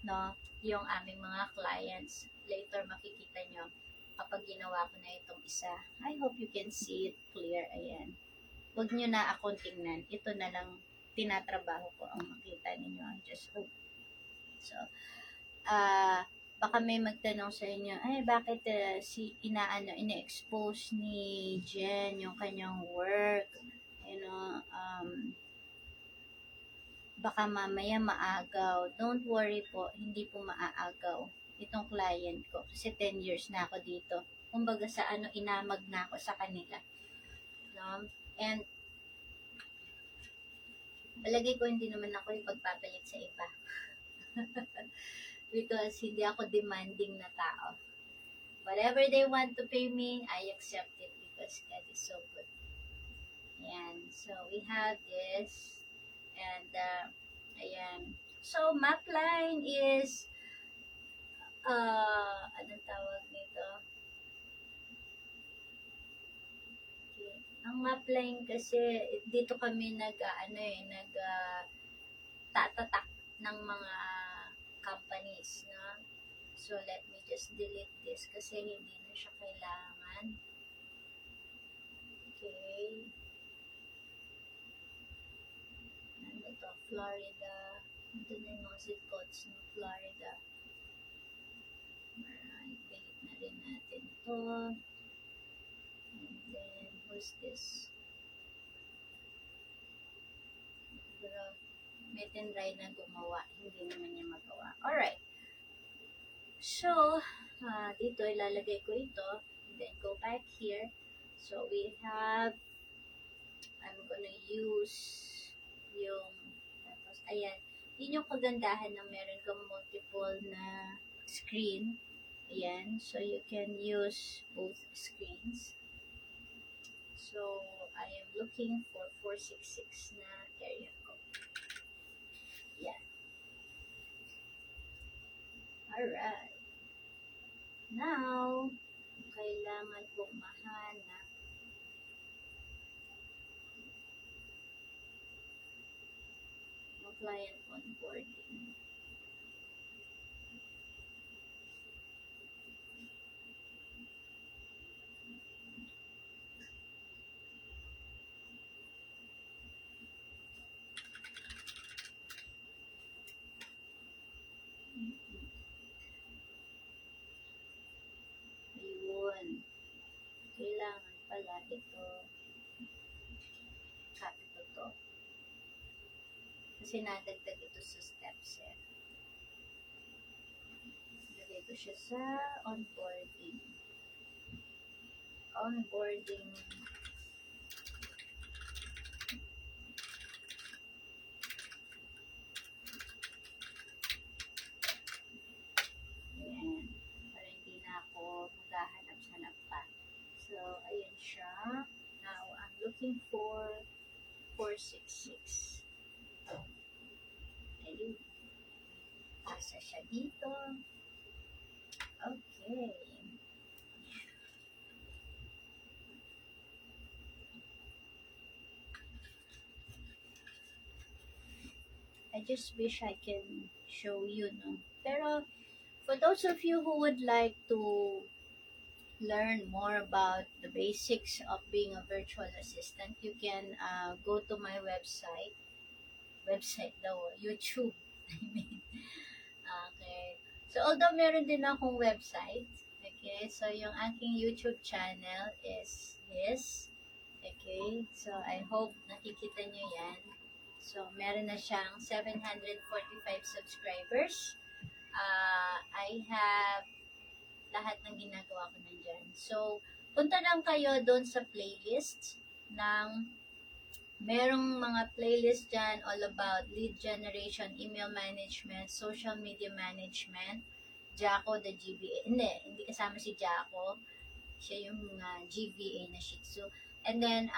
no? Yung aming mga clients. Later, makikita nyo kapag ginawa ko na itong isa. I hope you can see it clear. Ayan. Huwag nyo na akong tingnan. Ito na lang tinatrabaho ko ang makita ninyo. Just hope. So, baka may magtanong sa inyo, ay, bakit ina-expose ni Jen yung kanyang work? Baka mamaya maagaw. Don't worry po, hindi po maaagaw itong client ko. Kasi 10 years na ako dito. Kumbaga sa inamag na ako sa kanila. No? And, palagay ko hindi naman ako ipagpapalit sa iba. Because hindi ako demanding na tao. Whatever they want to pay me, I accept it because God is so good. Ayan. So, we have this. And, ayan. So, Mapline is anong tawag nito? Okay. Ang Mapline kasi, dito kami tatatak ng mga companies, no? So, let me just delete this kasi hindi na siya kailangan. Okay. Ano to? Florida. Ito na yung mga zip codes ng Florida. Alright, delete na rin natin to. And then, who's this? Pero, may tinry na gumawa. Hindi naman niya magawa. Alright. So, dito ilalagay ko ito. And then, go back here. So, we have, I'm gonna use yung, tapos, ayan. Yun yung kagandahan na meron kang multiple na screen. Ayan. So, you can use both screens. So, I am looking for 466 na area code. Yan. Alright. Now, kailangan kong mahanap client onboarding. Ayun. Kailangan pala ito. Copy ko to. Kasi nadagdag ito sa steps eh. Lagay ko siya sa onboarding. Onboarding. Ayan. Para hindi na ako maghahanap-hanap pa. So, ayan siya. Now, I'm looking for 466. Ayun. Asa siya dito. Okay. I just wish I can show you, no? Pero, for those of you who would like to learn more about the basics of being a virtual assistant, you can go to my website daw, YouTube. I mean, okay. So, although meron din akong website, okay, so yung aking YouTube channel is this, okay, so I hope nakikita nyo yan. So, meron na siyang 745 subscribers. I have lahat ng ginagawa ko nandyan. So, punta lang kayo doon sa playlist ng merong mga playlist dyan all about lead generation, email management, social media management, Jaco the GVA. Hindi kasama si Jaco. Siya yung GVA na Shih Tzu. And then,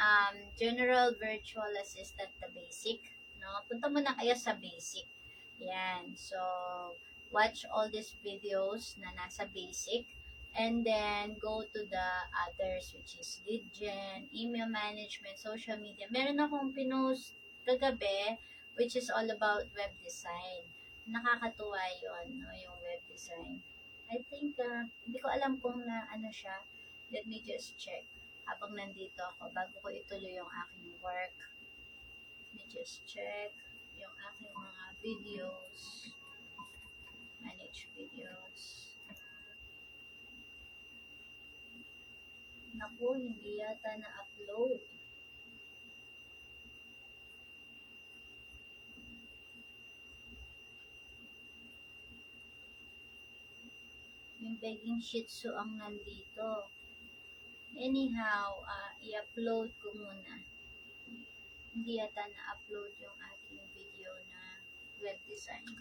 General Virtual Assistant, the basic. No? Punta mo na kayo sa basic. Yan. So, watch all these videos na nasa basic. And then, go to the others, which is lead gen, email management, social media. Meron akong pinost kagabi, which is all about web design. Nakakatuwa yun, no, yung web design. I think, hindi ko alam kung na ano siya. Let me just check. Habang nandito ako, bago ko ituloy yung aking work. Let me just check yung aking mga videos. Manage videos. Naku, hindi yata na-upload. Yung begging Shih Tzu ang nandito. Anyhow, i-upload ko muna. Hindi yata na-upload yung aking video na web design.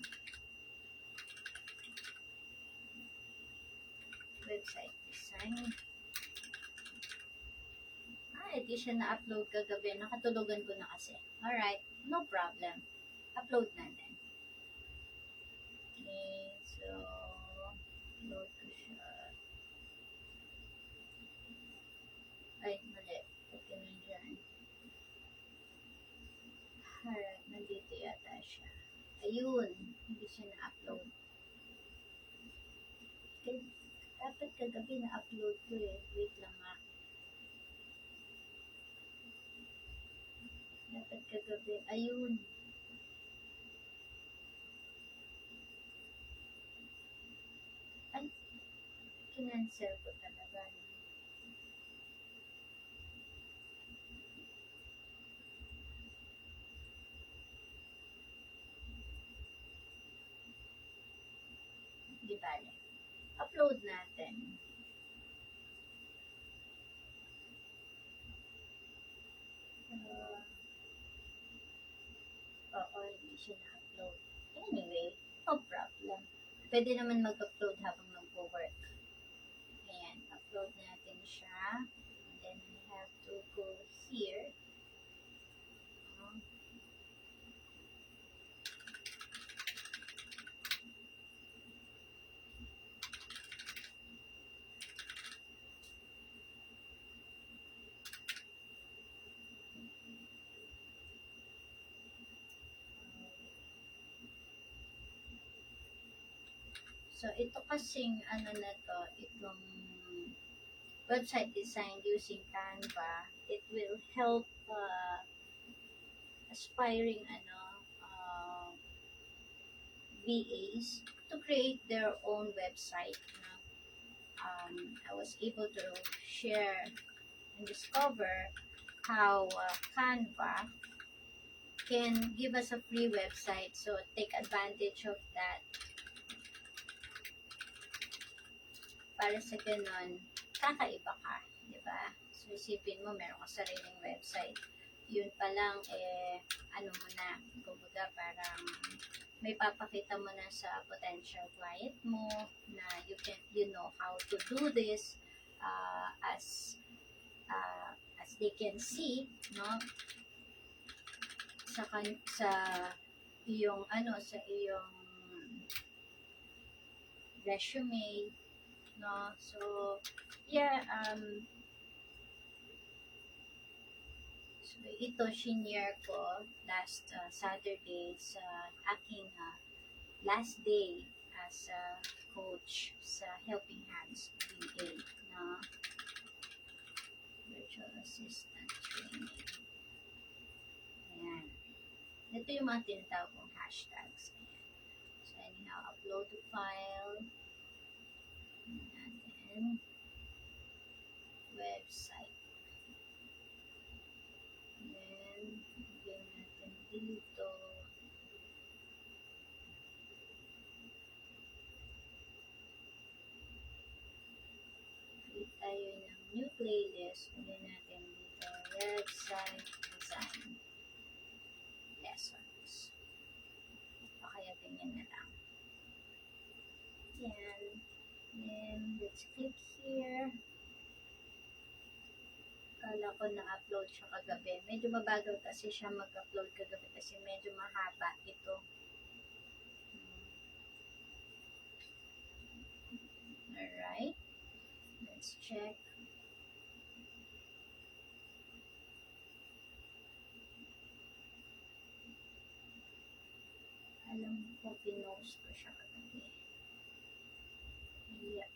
Website design. Hindi siya na-upload kagabi. Nakatulugan ko na kasi. Alright, no problem. Upload natin. Okay, so, upload ko siya. Ay, mali. Pagka na dyan. Alright, nandito yata siya. Ayun, hindi siya na-upload. Okay, dapat kagabi na-upload ko eh. Wait lang nga. Dapat kagabi. Ayun. Ay, kinancel ko talaga. Di bale. Upload natin. Oo, hindi siya na-upload. Anyway, no problem. Pwede naman mag-upload habang nag-work. Ayan, upload natin siya. And then we have to go here. So, ito kasing ano na to, itong website design using Canva, it will help aspiring VAs to create their own website. I was able to share and discover how Canva can give us a free website. So take advantage of that para sa ganun, kakaiba ka, di ba? So isipin mo, meron ka sariling website. Yun pa lang, ano mo na, kumbaga parang may papakita mo na sa potential client mo na you know how to do this as they can see, no? Sa iyong sa iyong resume, no? So yeah, so ito shinare ko last Saturday sa aking last day as a coach sa Helping Hands VA, no? Virtual Assistant Training. Ayan. Ito yung mga tinatawag kong hashtags. Ayan. So, anyhow, upload to file. And website. Then, lagyan natin dito. Create tayo ng new playlist. Lagyan natin dito. Website design. Lessons. O kaya ganyan na lang. Yan. Then, let's click here. Kala ko na-upload siya kagabi. Medyo mabagal kasi siya mag-upload kagabi kasi medyo mahaba ito. Alright. Let's check. Alam ko, pinost ko siya kagabi. Yep.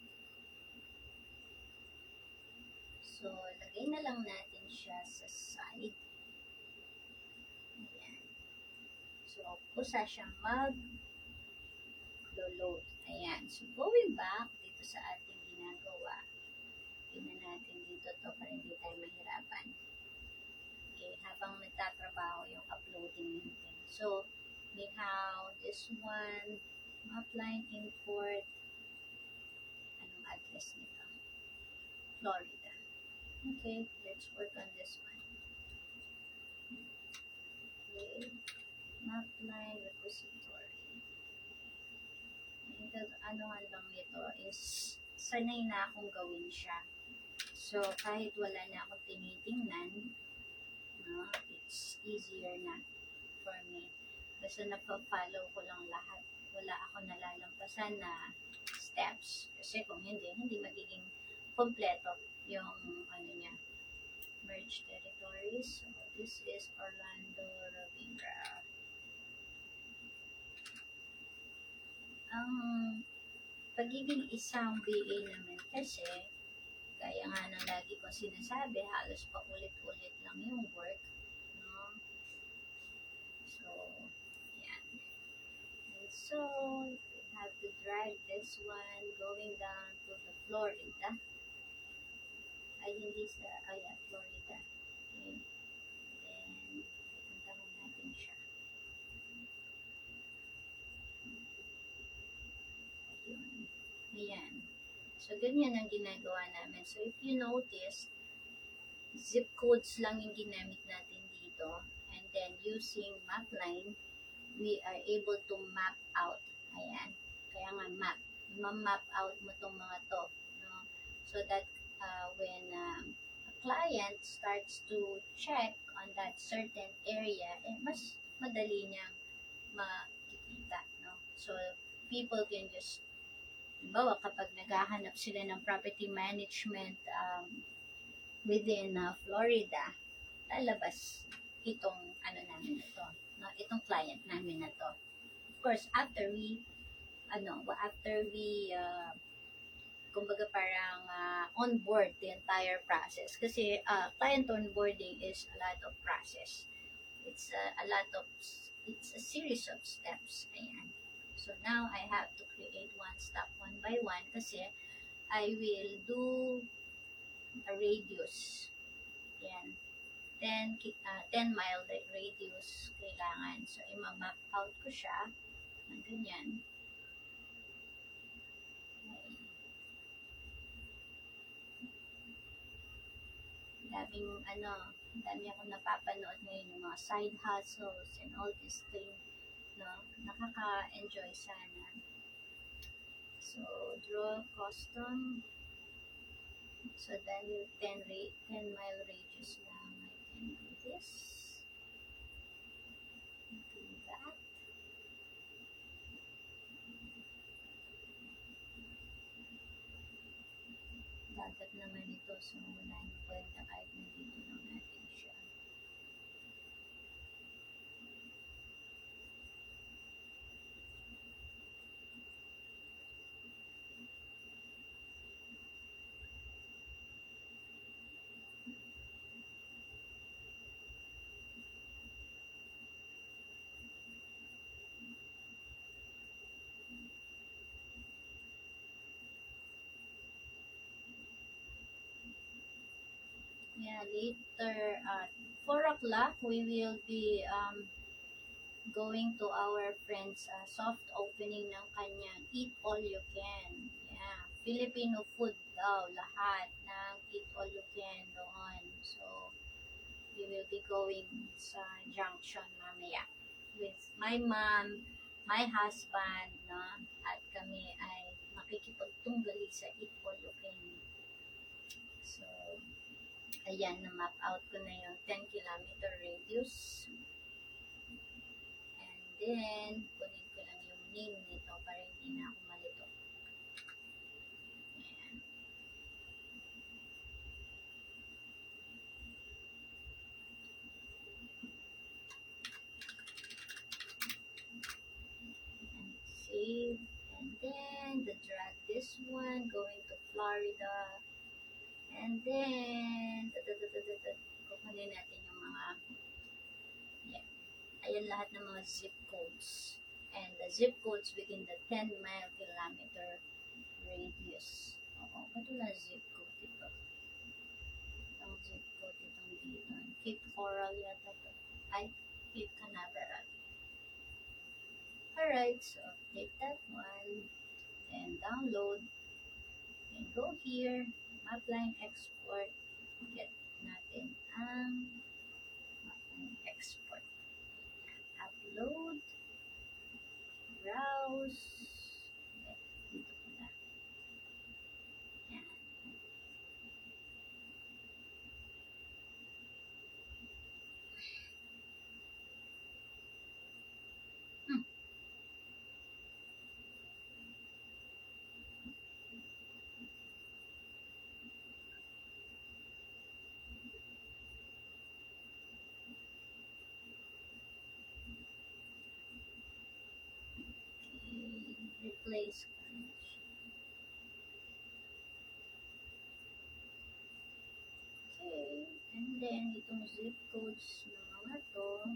So, lagay na lang natin siya sa side. Ayan. So, kusa siyang mag-load. Ayan. So, going back dito sa ating ginagawa, tingnan natin dito to para hindi tayo mahirapan. Okay, habang nagtatrabaho yung uploading natin. So, we have this one, Mapline import. Anong address nito? Florida. Okay, let's work on this one. Okay, Mapline repository. Ito, anuhan lang ito is sanay na akong gawin siya. So, kahit wala na akong tinitingnan, no, it's easier na for me. Basta napapollow ko lang lahat. Wala ako nalalampasan na steps. Kasi kung hindi magiging kompleto yung niya. Merge territories. So, this is Orlando Rovira. Ang pagiging isang BA naman kasi, kaya nga nang lagi ko sinasabi, halos paulit-ulit lang yung work. No? So, yan. And so, we have to drag this one going down to the Florida. Ay, hindi sa, Florida. Okay. Then, puntahan natin siya. Ayun. Ayan. So, ganyan ang ginagawa namin. So, if you notice, zip codes lang yung ginamit natin dito. And then, using Mapline, we are able to map out. Ayan. Kaya nga, map. Ma-map out mo tong mga to. No? So that when a client starts to check on that certain area, mas madali niyang makikita. No? So, people can just, halimbawa, kapag naghahanap sila ng property management within Florida, lalabas itong namin na to, no? Itong client namin na to. Of course, after we after we kumbaga parang on board the entire process. Kasi client onboarding is a lot of process. It's it's a series of steps. Ayan. So now I have to create one step one by one kasi I will do a radius. Yan. 10 mile radius kailangan. So, i-map out ko siya ng ganyan. Dami akong napapanood ngayon yung mga side hustles and all these things, no? Nakaka-enjoy sana. So, draw custom. So, dahil 10 mile radius lang, I can do this. Do that. Dagat naman ito, so wala nang kwenta kahit nandito lang natin siya. Yeah, later at 4 o'clock, we will be going to our friend's soft opening ng kanyang Eat All You Can. Yeah, Filipino food daw, lahat ng Eat All You Can doon. So, we will be going sa junction mamaya with my mom, my husband, no? At kami ay makikipagtunggali sa Eat All You Can. So, ayan, na-map out ko na yung 10-kilometer radius. And then, kunin ko lang yung name nito para hindi na ako malito. Ayan. And save. And then, drag this one, going to Florida. And then, kukunin natin yung mga, yeah. Ayan lahat ng mga zip codes. And the zip codes within the 10-mile kilometer radius. Oo, ba't wala zip code dito? Ang zip code itong dito. Cape Coral yata to. Ay, Cape Canaveral. Alright, so take that one. And download. And go here. Mapline export, get natin ang mapline export. Upload, browse, dito ko na. Yan. Replace currency. Okay, and then itong zip codes ng mga to,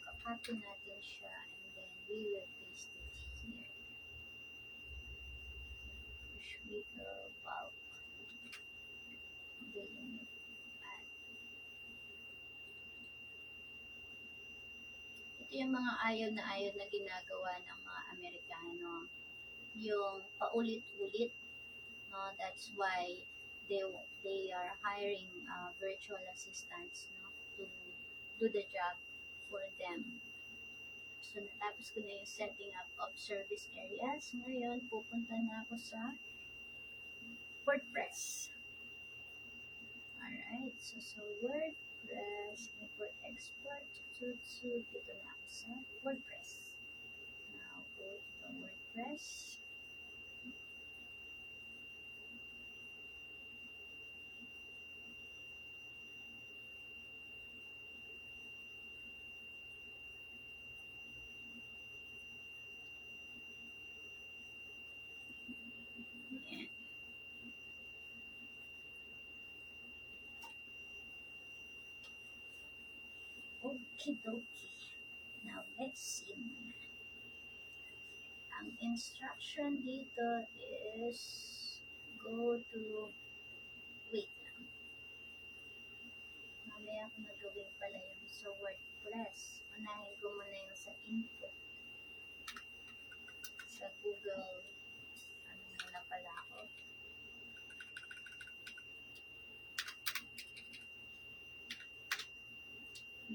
kakopy natin siya, and then we will paste it here. Push with the bulk. Delimit. Ito yung mga ayaw na ginagawa ng mga Amerikano. Yung paulit-ulit. No? That's why they are hiring virtual assistants, no? To do the job for them. So, natapos ko na yung setting up of service areas. Ngayon, pupunta na ako sa WordPress. Alright, so WordPress, import, export, dito na ako sa WordPress. Now, go to the WordPress. Okie dokie. Now, let's see. Ang instruction dito is go to, wait lang. Mamaya ko nagawin pala yung sa WordPress. Unahin ko muna yung sa input. Sa Google, ano na pala ako.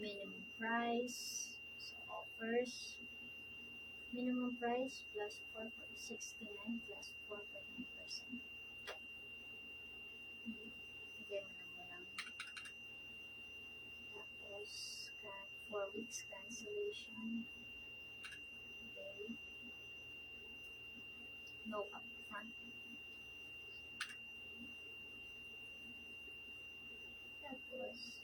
Minimum price, so offers, minimum price plus 4.69 plus 4.9%. Bigyan mo na lang. Tapos, 4 weeks cancellation. Okay. No upfront. Tapos,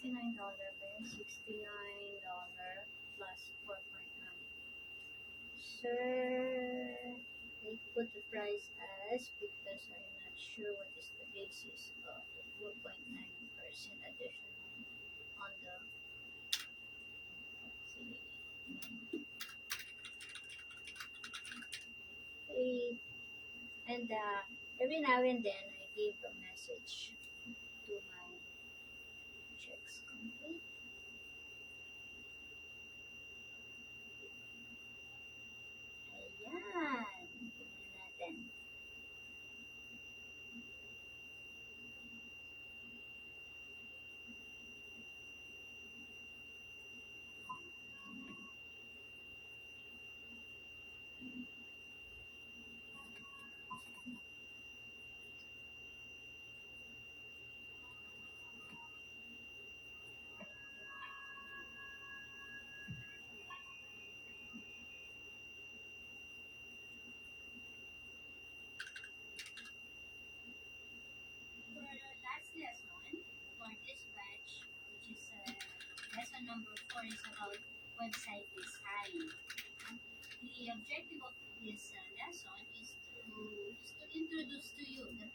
$69 ba yun? $69 plus 4.9. Sir, I put the price as because I'm not sure what is the basis of the 4.9% additional on the okay. And every now and then I give a message to my checks complete. Ayan. Tingnan natin. For our last lesson, for this batch, which is lesson number 4, is about website design. The objective of this lesson is to introduce to you the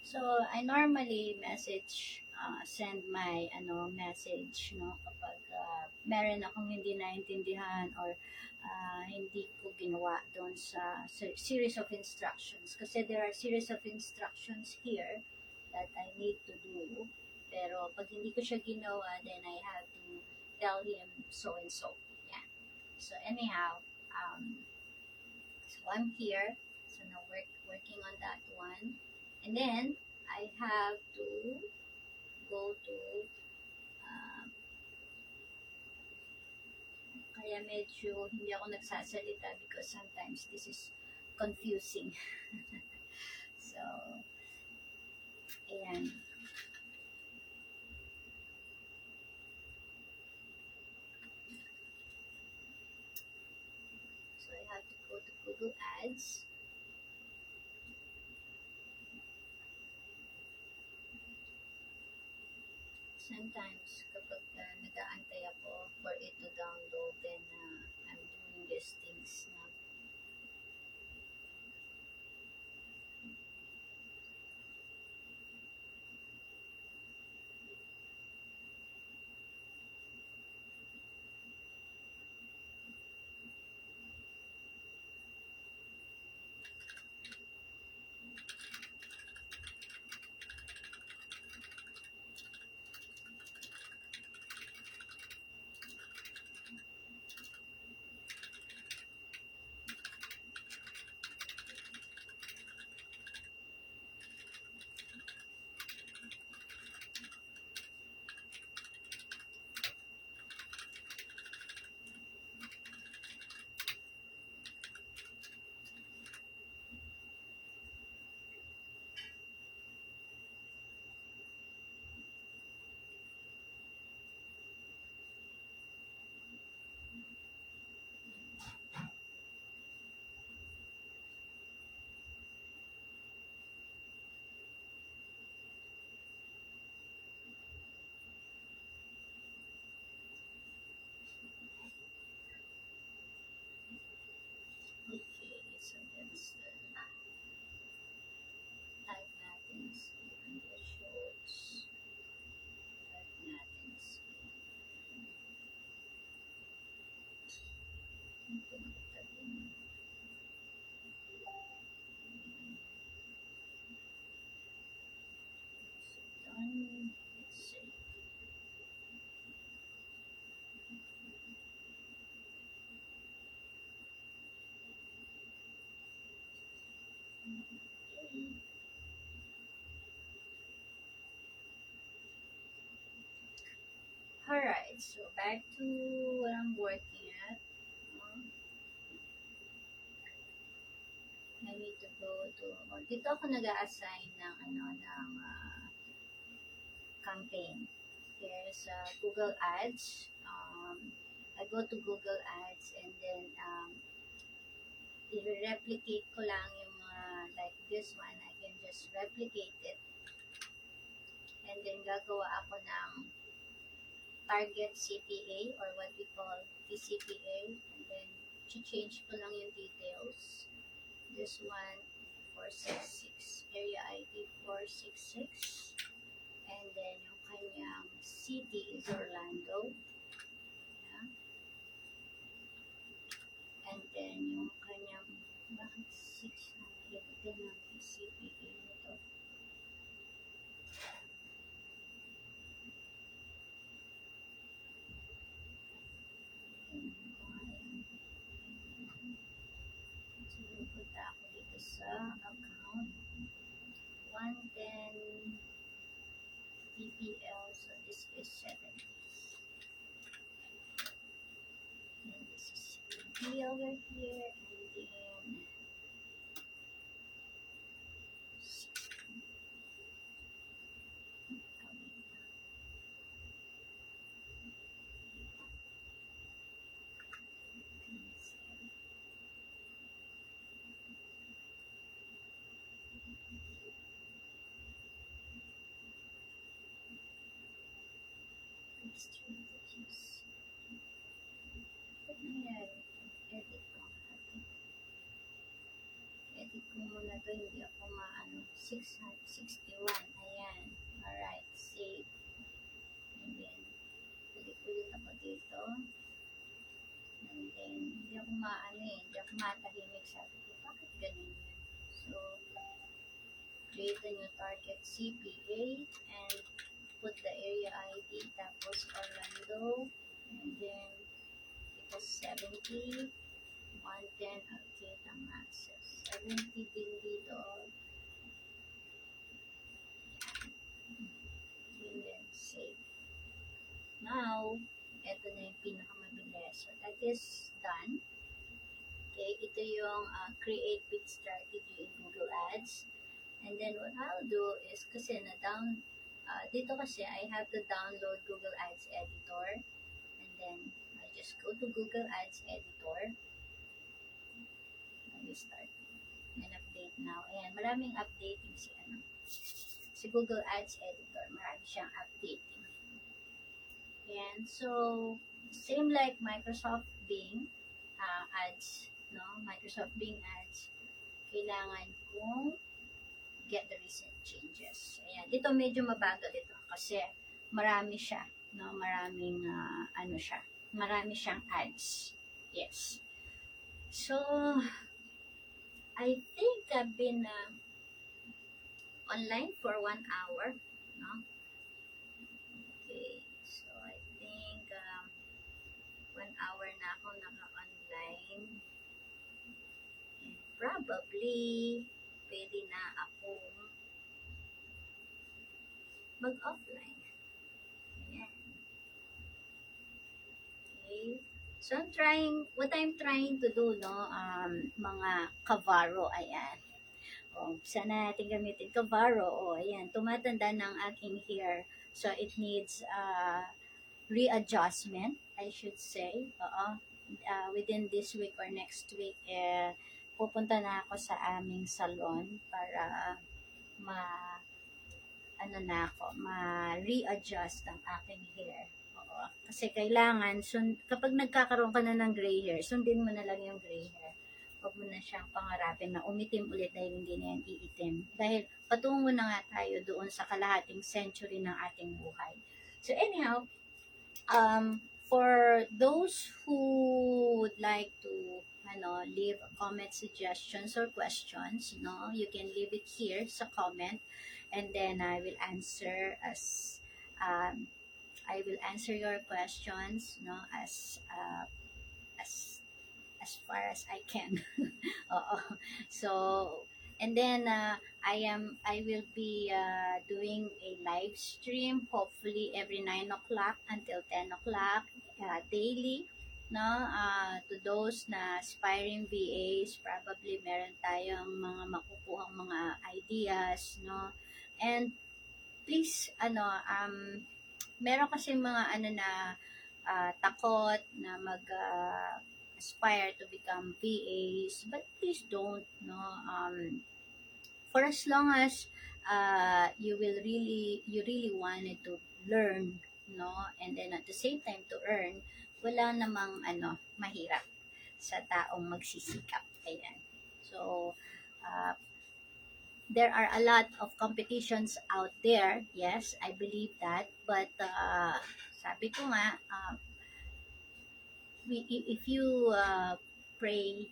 So, I normally send my message, no, kapag meron akong hindi naintindihan or hindi ko ginawa doon sa series of instructions. Kasi there are series of instructions here that I need to do. Pero pag hindi ko siya ginawa, then I have to tell him so and so. Yeah. So anyhow, so I'm here. So now working on that one. And then I have to go to kaya medyo hindi ako nagsasalita because sometimes this is confusing. So, ayan. So, I have to go to Google Ads. Sometimes, kapag nag-aantay ako for it to download, then I'm doing these things na. Okay, so that's type natin si Andrea Schultz. Type natin si done. Let's see. Alright, so back to what I'm working at. I need to go to, or dito ako nag-a-assign ng campaign. Here sa Google Ads. I go to Google Ads and then i-replicate ko lang yung mga like this one. I can just replicate it. And then gagawa ako ng target CPA or what we call TCPA. And then change ko lang yung details. This one 466, area ID 466. And then yung kanyang city is Orlando. Yeah. And then yung kanyang, bakit 6 na nilagyan ng CPA nito? So, punta ako dito sa account 110 TPL, so this is 7. And this is CPD over here, and then strategies. Ba't nangyari? Edit ko. Edit i-click ko muna to, hindi ako maano. 661, ayan. Alright, save. And then, ulit ako dito. And then, hindi ako maano eh, hindi ako matahimik. Sabi ko, bakit ganun yun? So, create a new target CPA and put the area ID, tapos Orlando, and then it was 70, 110, okay, tama. So, 70 din dito. And then save. Now, ito na yung pinakamabilis. So, that is done. Okay, ito yung create bid strategy in Google Ads. And then what I'll do is, kasi dito kasi I have to download Google Ads Editor. And then I just go to Google Ads Editor. Let me start. And update now. Ayan, maraming updating si Google Ads Editor. Marami siyang updating. Ayan, so same like Microsoft Bing Ads, no? Microsoft Bing Ads. Kailangan kong get the recent changes. Ayan. Ito medyo mabagal ito kasi marami siya. No? Maraming, marami siyang ads. Yes. So, I think I've been online for 1 hour. No? Okay. So, I think 1 hour na ako naka-online. And probably, pwede na akong mag-offline. Ayan. Okay. So, what I'm trying to do, no, mga kavaro, ayan. O, sana natin gamitin kavaro, o, ayan, tumatanda ng aking hair. So, it needs readjustment, I should say. Within this week or next week, pupunta na ako sa aming salon para ma-readjust ang aking hair. Oo. Kasi kailangan, kapag nagkakaroon ka na ng gray hair, sundin mo na lang yung gray hair. Huwag mo na siyang pangarapin na umitim ulit dahil hindi na yan iitim. Dahil patungo na nga tayo doon sa kalahating century ng ating buhay. So anyhow, for those who would like to leave comment, suggestions, or questions, you can leave it here sa comment, and then I will answer your questions, as far as I can. So, and then I will be doing a live stream, hopefully every 9 o'clock until 10 o'clock daily. To those na aspiring VAs, probably meron tayong mga makukuhang mga ideas, and please, meron kasi mga takot na aspire to become VAs, but please don't, for as long as you really wanted to learn, and then at the same time to earn, wala namang mahirap sa taong magsisikap. Ayan. So, there are a lot of competitions out there. Yes, I believe that. But, sabi ko nga, if you pray,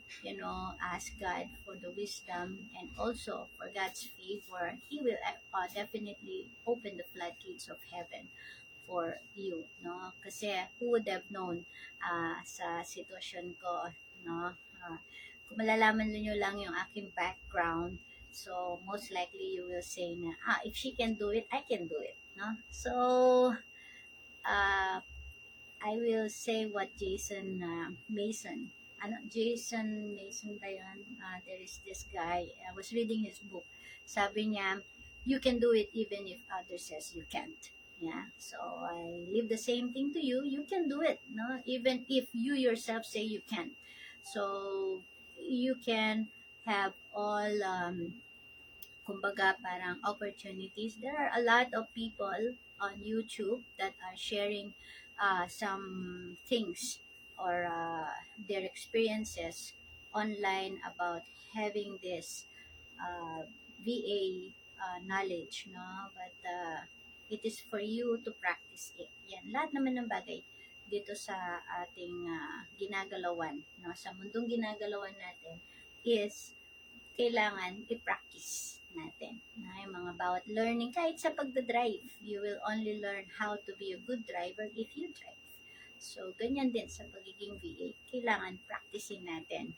ask God for the wisdom and also for God's favor, He will definitely open the floodgates of heaven for you, kasi who would have known sa sitwasyon ko, kung malalaman niyo lang yung aking background, so most likely you will say na, if she can do it, I can do it, so I will say what Jason Mason ba yun? There is this guy, I was reading his book, sabi niya, you can do it even if others says you can't. Yeah, so I leave the same thing to you. You can do it, even if you yourself say you can't. So you can have all, kumbaga, parang opportunities. There are a lot of people on YouTube that are sharing some things or their experiences online about having this VA knowledge, no? But it is for you to practice it. Yan, lahat naman ng bagay dito sa ating ginagalawan, no? Sa mundong ginagalawan natin is kailangan i-practice natin. Na yung mga bawat learning, kahit sa pagdadrive, you will only learn how to be a good driver if you drive. So, ganyan din sa pagiging VA. Kailangan practicing natin.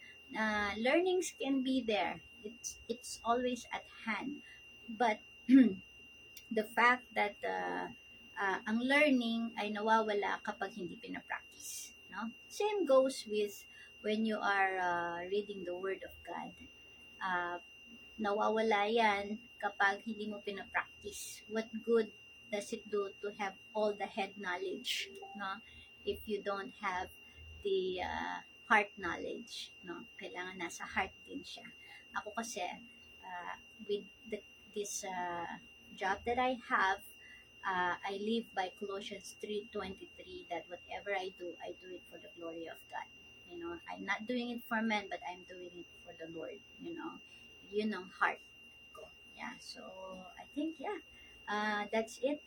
Learnings can be there. It's always at hand. But, the fact that ang learning ay nawawala kapag hindi pinapractice. No? Same goes with when you are reading the Word of God. Nawawala yan kapag hindi mo pinapractice. What good does it do to have all the head knowledge, no? If you don't have the heart knowledge, no? Kailangan nasa heart din siya. Ako kasi, with this job that I have, I live by Colossians 3:23 that whatever I do it for the glory of God. You know, I'm not doing it for men, but I'm doing it for the Lord. You know, yun ang heart ko. Yeah, so I think, yeah, that's it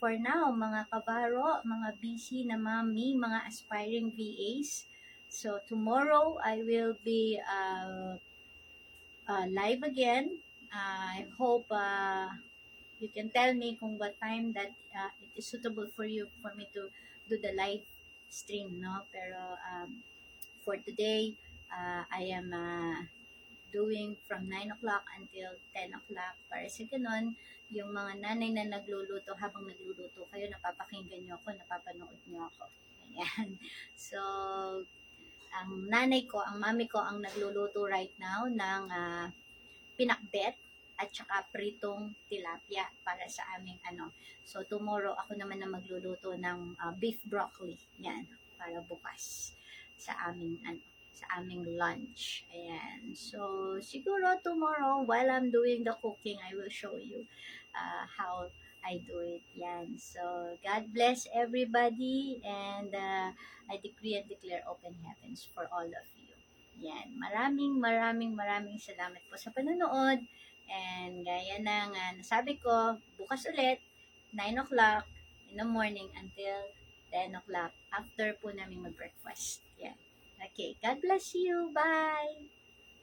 for now, mga kabaro, mga busy na mami, mga aspiring VAs. So tomorrow, I will be live again. I hope you can tell me kung what time that it is suitable for you for me to do the live stream, no? Pero for today, I am doing from 9 o'clock until 10 o'clock para sa ganun, yung mga nanay na nagluluto, habang nagluluto kayo, napapakinggan nyo ako, napapanood nyo ako. Ayan. So, ang nanay ko, ang mami ko ang nagluluto right now ng pinakbet at saka pritong tilapia para sa aming ano. So, tomorrow ako naman na magluluto ng beef broccoli. Yan, para bukas sa aming ano, sa aming lunch. Ayan. So, siguro tomorrow, while I'm doing the cooking, I will show you how I do it. Yan. So, God bless everybody and I decree and declare open heavens for all of you. Yan. Maraming salamat po sa panonood. And gaya ng nasabi ko, bukas ulit, 9 o'clock in the morning until 10 o'clock after po namin mag-breakfast. Yan. Okay, God bless you. Bye!